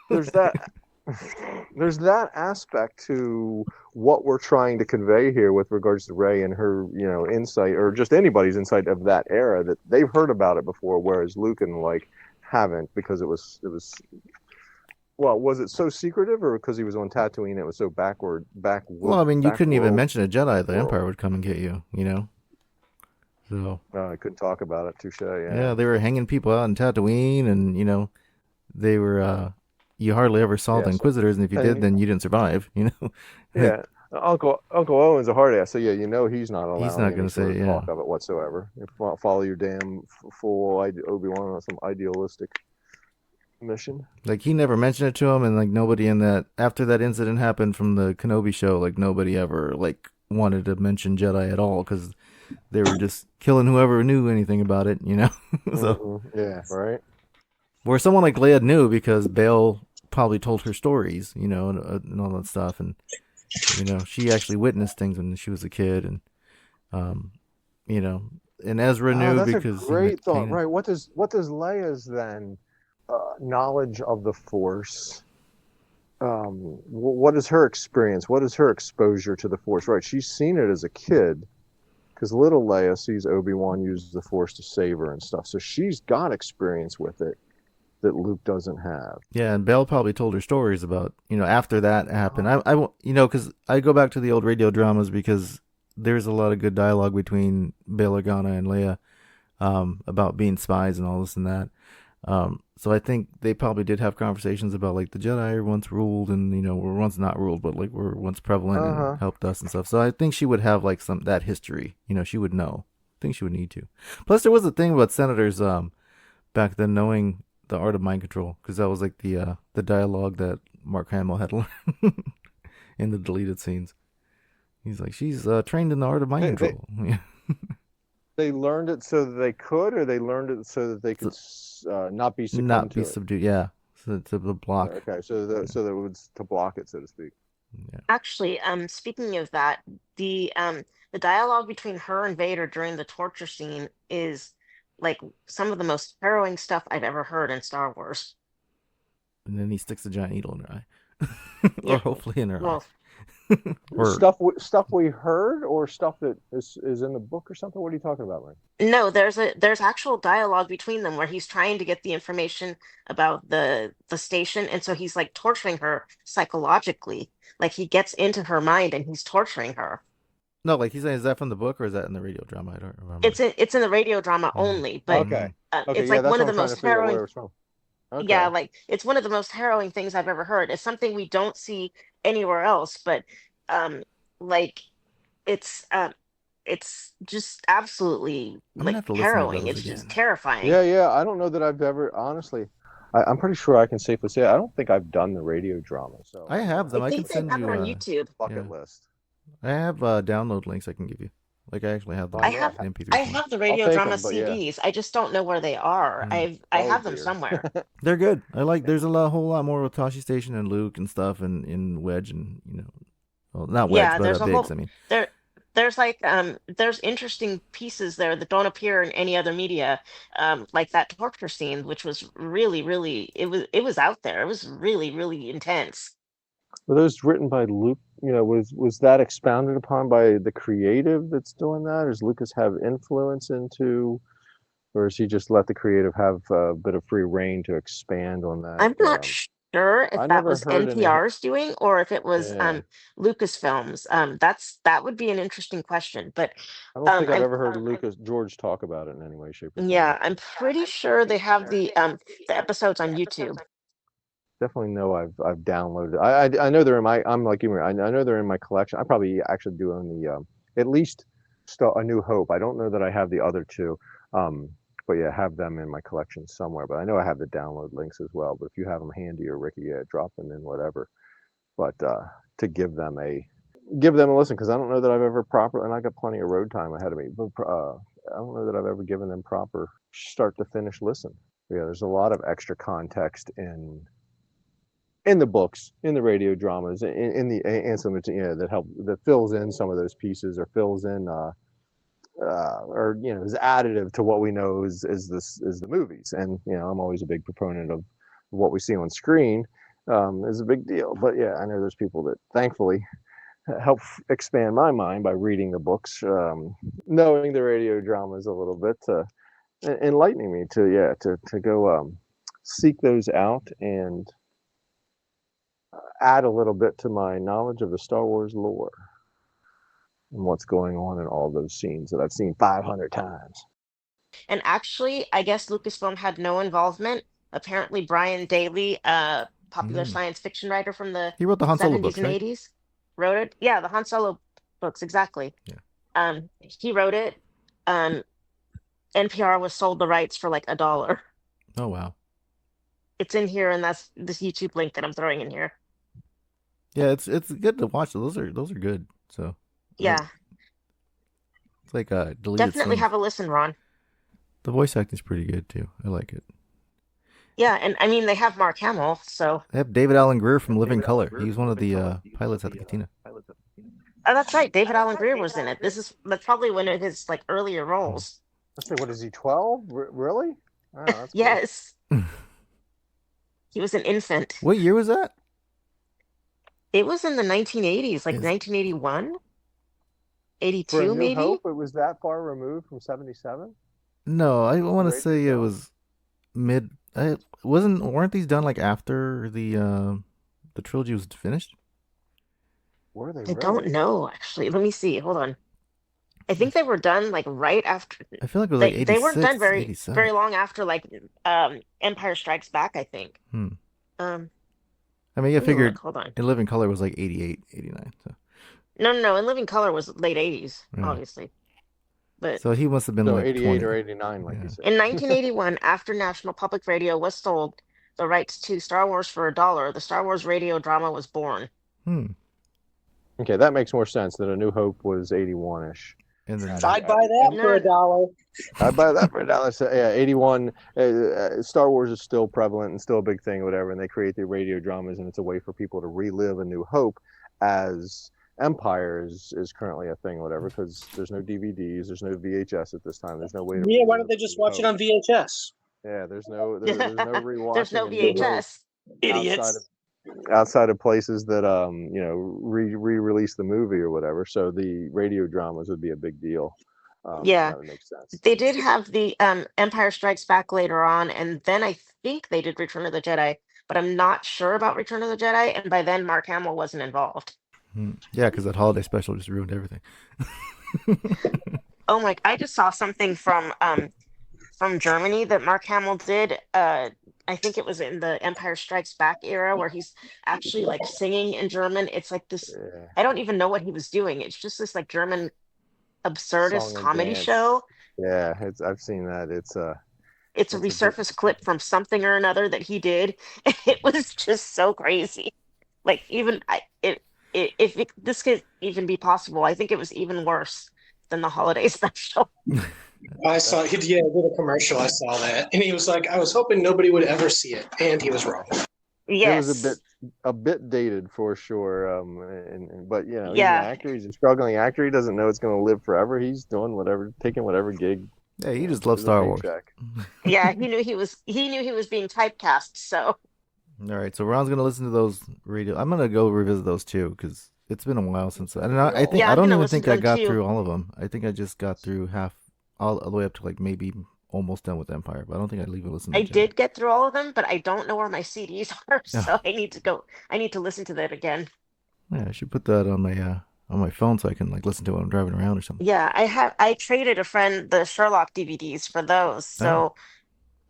There's that. There's that aspect to what we're trying to convey here with regards to Rey and her, insight, or just anybody's insight of that era, that they've heard about it before, whereas Luke and haven't, because it was. Well, was it so secretive, or because he was on Tatooine, it was so backward? Well, I mean, you couldn't even mention a Jedi; the Empire would come and get you. So I couldn't talk about it. Touche. Yeah, they were hanging people out in Tatooine, and they were. You hardly ever saw the Inquisitors, and if you did, then you didn't survive. Yeah, Uncle Owen's a hard ass, so he's not allowed. He's not going to say talk of it whatsoever. Follow your damn fool Obi-Wan on some idealistic mission. Like, he never mentioned it to him, and nobody after that incident happened from the Kenobi show, nobody ever wanted to mention Jedi at all, because they were just killing whoever knew anything about it. So yeah, right. Where someone like Leia knew, because Bail probably told her stories, and all that stuff, and she actually witnessed things when she was a kid, and and Ezra knew that's because a great thought, right? What does Leia's then knowledge of the Force? What is her experience? What is her exposure to the Force? Right, she's seen it as a kid, because little Leia sees Obi-Wan use the Force to save her and stuff, so she's got experience with it that Luke doesn't have. Yeah, and Belle probably told her stories about, after that happened. I because I go back to the old radio dramas, because there's a lot of good dialogue between Bail Organa and Leia about being spies and all this and that. So I think they probably did have conversations about the Jedi once ruled, and were once not ruled, but were once prevalent and helped us and stuff. So I think she would have that history. She would know. I think she would need to. Plus, there was a thing about senators back then knowing the art of mind control, because that was the dialogue that Mark Hamill had learned in the deleted scenes. He's like, she's trained in the art of mind control. They learned it so that they could, or they learned it so that they could not be succumbed not be to subdued. Yeah, so to the block. Okay, so that it was to block it, so to speak. Yeah. Actually, speaking of that, the dialogue between her and Vader during the torture scene is some of the most harrowing stuff I've ever heard in Star Wars. And then he sticks a giant needle in her eye, or hopefully in her eye. Or stuff we heard, or stuff that is in the book or something. What are you talking about, Mike? No, there's actual dialogue between them where he's trying to get the information about the station, and so he's torturing her psychologically. He gets into her mind and he's torturing her. No, he's saying, is that from the book or is that in the radio drama? I don't remember. It's in the radio drama only, but okay. It's one of the most harrowing. Okay. Yeah, it's one of the most harrowing things I've ever heard. It's something we don't see anywhere else, but it's just absolutely harrowing. It's just terrifying. Yeah. I don't know that I've ever, honestly. I'm pretty sure I can safely say I don't think I've done the radio drama. So I have them. I can send you on YouTube bucket list. I have download links I can give you. I actually have them. I have the radio drama CDs. Yeah. I just don't know where they are. I have them somewhere. They're good. There's a whole lot more with Tashi Station and Luke and stuff, and in Wedge, and well, not Wedge, but Biggs. I mean, there's interesting pieces there that don't appear in any other media, like that torture scene, which was really it was out there. It was really intense. Were those written by Luke? Was that expounded upon by the creative that's doing that? Or does Lucas have influence into, or does he just let the creative have a bit of free reign to expand on that? I'm not sure if that was NPR's doing, or if it was Lucasfilms. That would be an interesting question. But I don't think I've ever heard George talk about it in any way, shape, or form. Yeah, I'm pretty sure they have the episodes on YouTube. Definitely know I've downloaded. I know they're in my. I'm like you. I know they're in my collection. I probably actually do own the at least A New Hope. I don't know that I have the other two, but yeah, have them in my collection somewhere. But I know I have the download links as well. But if you have them handy, or Ricky, drop them in, whatever. But to give them a listen, because I don't know that I've ever properly, and I got plenty of road time ahead of me. But I don't know that I've ever given them proper start to finish listen. Yeah, there's a lot of extra context in the books, in the radio dramas, in the and some that fills in some of those pieces, or fills in or is additive to what we know is the movies. And I'm always a big proponent of what we see on screen is a big deal. But yeah, I know there's people that thankfully help expand my mind by reading the books, knowing the radio dramas a little bit, enlightening me to go seek those out and add a little bit to my knowledge of the Star Wars lore and what's going on in all those scenes that I've seen 500 times. And actually, I guess Lucasfilm had no involvement. Apparently, Brian Daley, popular science fiction writer from the He wrote the Han Solo 70s books, and right? 80s, wrote it. Yeah, the Han Solo books, exactly. Yeah. He wrote it. NPR was sold the rights for like $1. Oh wow. It's in here, and that's this YouTube link that I'm throwing in here. Yeah, it's good to watch. Those are good. So Yeah, it's like deleted definitely scenes. have a listen, Ron. The voice acting's pretty good too. I like it. Yeah, and I mean they have Mark Hamill, so They have David Alan Grier from Living Color. He was one of the pilots at the Katina. oh, that's right. David Alan Grier was in it. That's probably one of his like earlier roles. Let's say, what is he, 12? Really? Oh, that's cool. Yes, he was an infant. What year was that? It was in the 1980s, like Is- 1981, For A 82 New maybe. Hope, it was that far removed from 77? No, I want to Right, say it so- was mid. Weren't these done like after the trilogy was finished? Were they I really? don't know actually. Let me see. Hold on. I think they were done like right after. I feel like it was like 86, They weren't done very 87. long after like Empire Strikes Back, I think. Hmm. Um, I mean, I let me figured look. Hold on. In Living Color was like 88, 89. So, No. In Living Color was late 80s, Yeah. obviously. But so he must have been So like 88 20. or 89, like Yeah. you said. in 1981, after National Public Radio was sold the rights to Star Wars for $1, the Star Wars radio drama was born. Hmm. Okay, that makes more sense that A New Hope was 81-ish. And then I'd buy that for $1. I'd buy that for $1. So, yeah, 81. Star Wars is still prevalent and still a big thing, whatever. And they create the radio dramas, and it's a way for people to relive A New Hope as Empire is currently a thing, whatever. Because there's no DVDs, there's no VHS at this time. There's no way to. Yeah, why don't relive they A just New watch it Hope. on VHS? Yeah, there's no rewatching. There's no and there's VHS. Idiots. outside of places that re-release the movie or whatever. So the radio dramas would be a big deal. Yeah. That would make sense. They did have the Empire Strikes Back later on, and then I think they did Return of the Jedi, but I'm not sure about Return of the Jedi. And by then, Mark Hamill wasn't involved. yeah, because that holiday special just ruined everything. Oh my! I just saw something from Germany that Mark Hamill did. I think it was in the Empire Strikes Back era where he's actually like singing in German. It's like this. Yeah. I don't even know what he was doing. It's just this like German absurdist Song and comedy dance. show. Yeah, I've seen that. It's It's a It's a bit- resurfaced clip from something or another that he did. It was just so crazy. Like even this could even be possible, I think it was even worse than the holiday special. I saw he did a commercial. I saw that, and he was like, "I was hoping nobody would ever see it," and he was wrong. Yes. It was a bit dated for sure. But he's an Yeah. actor. He's a struggling actor. He doesn't know it's going to live forever. He's doing whatever, taking whatever gig. Yeah, you just love is a Star Wars. paycheck. Yeah, he knew he was being typecast, so All right, so Ron's gonna listen to those radio. I'm gonna go revisit those too because it's been a while since. I think Yeah, I I'm don't gonna even listen think to I them got too. through all of them. I think I just got through half, all the way up to like maybe almost done with Empire. But I don't think I'd even listen. I to did get through all of them, but I don't know where my CDs are, Yeah. so I need to listen to that again. Yeah, I should put that on my phone so I can like listen to it when I'm driving around or something. Yeah, I traded a friend the Sherlock DVDs for those, so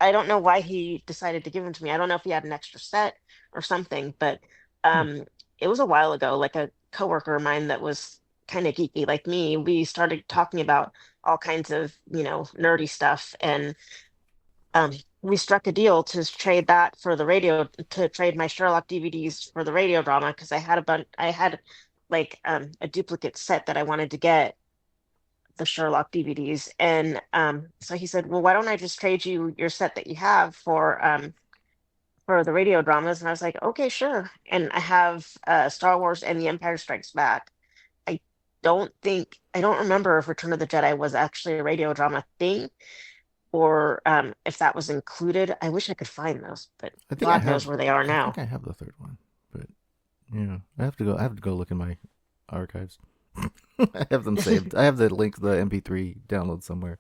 I don't know why he decided to give them to me. I don't know if he had an extra set or something, but it was a while ago. Like a coworker of mine that was kind of geeky like me, we started talking about all kinds of nerdy stuff, and we struck a deal to trade that for the radio, to trade my Sherlock DVDs for the radio drama because I had like a duplicate set that I wanted to get, the Sherlock DVDs, and so he said, well, why don't I just trade you your set that you have for the radio dramas? And I was like, okay, sure. And I have Star Wars and The Empire Strikes Back. don't remember if Return of the Jedi was actually a radio drama thing or if that was included. I wish I could find those, but I think God knows where they are I now. think I have the third one, but yeah, I have to go. I have to go look in my archives. I have them saved. I have the link, the MP3 download somewhere.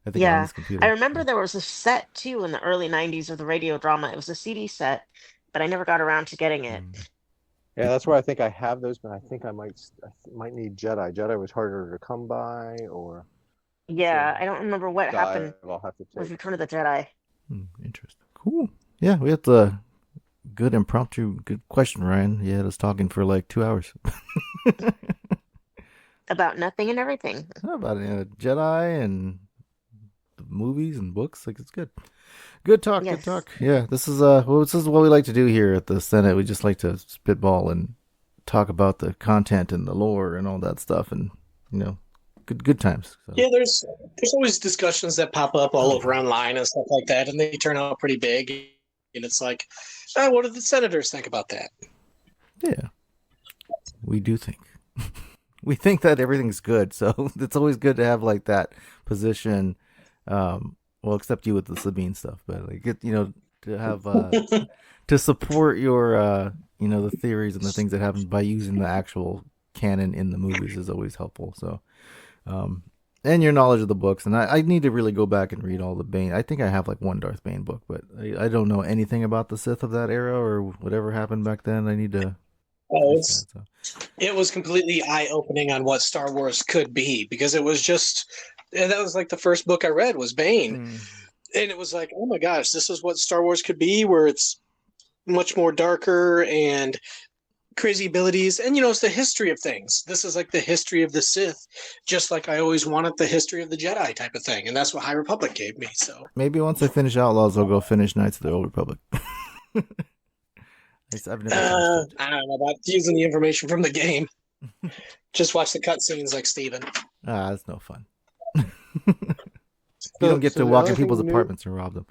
I think on Yeah, this computer. I remember there was a set too in the early 90s of the radio drama. It was a CD set, but I never got around to getting it. Yeah, that's where I think I have those, but I think I might need Jedi. Jedi was harder to come by, or Yeah, I don't remember what happened I'll have to with take. Return of the Jedi. Interesting. Cool. Yeah, we had the good impromptu, good question, Ryan. You had us talking for like 2 hours. About nothing and everything. How about Jedi and the movies and books? Like, it's good. Good talk. Yes. Good talk. Yeah, this is what we like to do here at the Senate. We just like to spitball and talk about the content and the lore and all that stuff, and good times. So. Yeah, there's always discussions that pop up all over online and stuff like that, and they turn out pretty big. And it's like, what do the senators think about that? Yeah, we do think. We think that everything's good, so it's always good to have like that position. Well, except you with the Sabine stuff, but like to have to support your the theories and the things that happen by using the actual canon in the movies is always helpful. So, and your knowledge of the books, and I need to really go back and read all the Bane. I think I have like one Darth Bane book, but I don't know anything about the Sith of that era or whatever happened back then. I need to. It was completely eye-opening on what Star Wars could be, because it was just, that was like the first book I read was Bane. And it was like, oh my gosh, this is what Star Wars could be, where it's much more darker and crazy abilities. And, it's the history of things. This is like the history of the Sith, just like I always wanted the history of the Jedi type of thing. And that's what High Republic gave me. So maybe once I finish Outlaws, I'll go finish Knights of the Old Republic. I've never I don't know about using the information from the game. Just watch the cutscenes like Steven. That's no fun. You don't get to walk in people's apartments and rob them.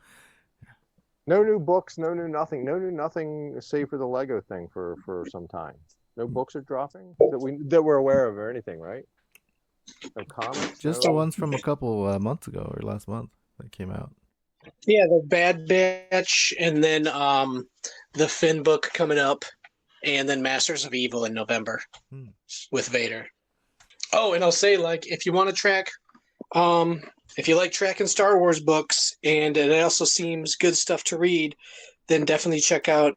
No new books, no new nothing save for the Lego thing for some time. No books are dropping that we're aware of or anything, right? No comics. Just the ones from a couple months ago or last month that came out. Yeah, the Bad Batch, and then the Finn book coming up, and then Masters of Evil in November with Vader. Oh, and I'll say, like, if you want to track, if you like tracking Star Wars books, and it also seems good stuff to read, then definitely check out,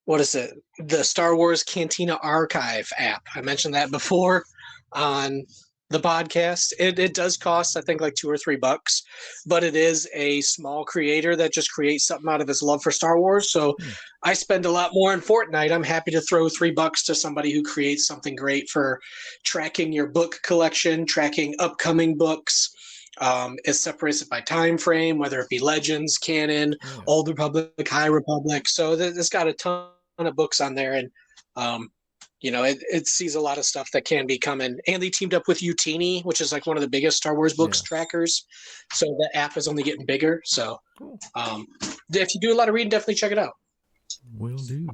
what is it? The Star Wars Cantina Archive app. I mentioned that before on the podcast. It does cost, I think, like $2 or $3, but it is a small creator that just creates something out of his love for Star Wars. So I spend a lot more on Fortnite. I'm happy to throw $3 to somebody who creates something great for tracking your book collection, tracking upcoming books. It separates it by time frame, whether it be Legends, Canon, Old Republic, High Republic. So it's got a ton of books on there, and it sees a lot of stuff that can be coming. And they teamed up with Utini, which is like one of the biggest Star Wars books trackers. So the app is only getting bigger. So if you do a lot of reading, definitely check it out. Will do.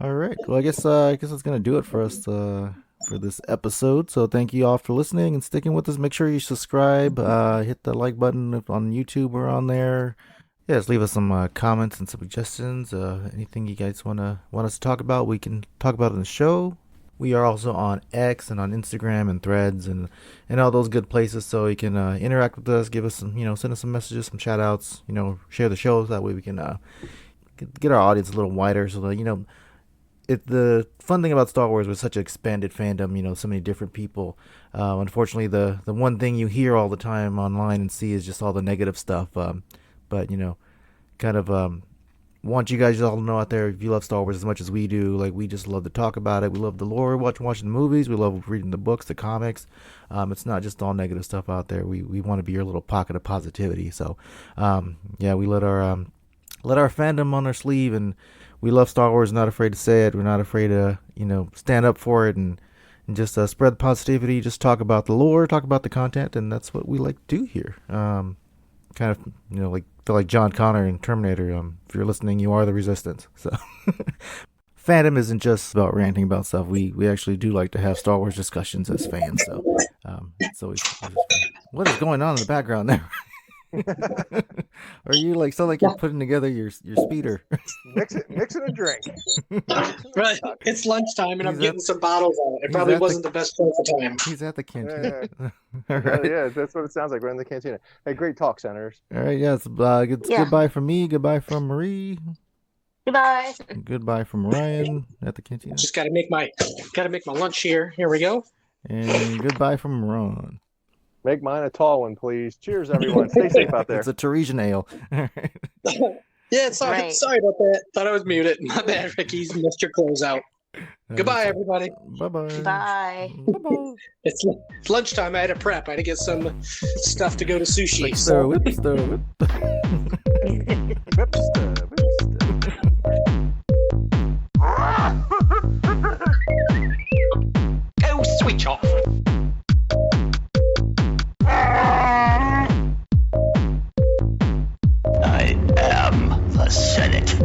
All right. Well, I guess that's gonna do it for us for this episode. So thank you all for listening and sticking with us. Make sure you subscribe. Hit the like button if on YouTube or on there. Yeah, just leave us some comments and suggestions. Anything you guys want us to talk about, we can talk about in the show. We are also on X and on Instagram and Threads and all those good places, so you can interact with us, give us some, send us some messages, some shout outs, share the shows. That way we can get our audience a little wider, so that the fun thing about Star Wars was such an expanded fandom, so many different people. Unfortunately, the one thing you hear all the time online and see is just all the negative stuff. But kind of want you guys all to know out there, if you love Star Wars as much as we do, like, we just love to talk about it. We love the lore, watching the movies. We love reading the books, the comics. It's not just all negative stuff out there. We want to be your little pocket of positivity. So, we let our fandom on our sleeve, and we love Star Wars. Not afraid to say it. We're not afraid to stand up for it and just spread the positivity. Just talk about the lore, talk about the content, and that's what we like to do here. Kind of feel like John Connor in Terminator. If you're listening, you are the Resistance. So fandom isn't just about ranting about stuff. We actually do like to have Star Wars discussions as fans. So it's always fun. What is going on in the background there? Or you sound like you're putting together your speeder? Mixing a drink. Right, it's lunchtime and I'm He's getting some bottles out. It probably wasn't the best choice of time. He's at the canteen. Yeah. All right. Yeah, that's what it sounds like. We're in the cantina. Hey, great talk, Senators. All right. Yes. Goodbye from me. Goodbye from Marie. Goodbye. Goodbye from Ryan at the cantina. Just gotta make my lunch here. Here we go. And goodbye from Ron. Make mine a tall one, please. Cheers, everyone. Stay safe out there. It's a Teresian ale. Yeah, sorry about that. Thought I was muted. My bad, Ricky's missed your closeout. Goodbye, everybody. Bye-bye. Bye. Bye-bye. It's lunchtime. I had to prep. I had to get some stuff to go to sushi. Stir whip, stir whip. Whipster. Go switch off. I am the Senate.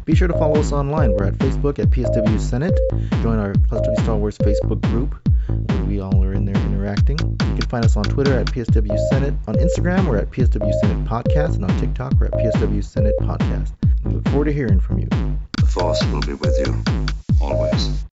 Be sure to follow us online. We're at Facebook at PSW Senate. Join our PSW Star Wars Facebook group where we all are in there interacting. You can find us on Twitter at PSW Senate. On Instagram, we're at PSW Senate Podcast. And on TikTok, we're at PSW Senate Podcast. We look forward to hearing from you. The Force will be with you, always.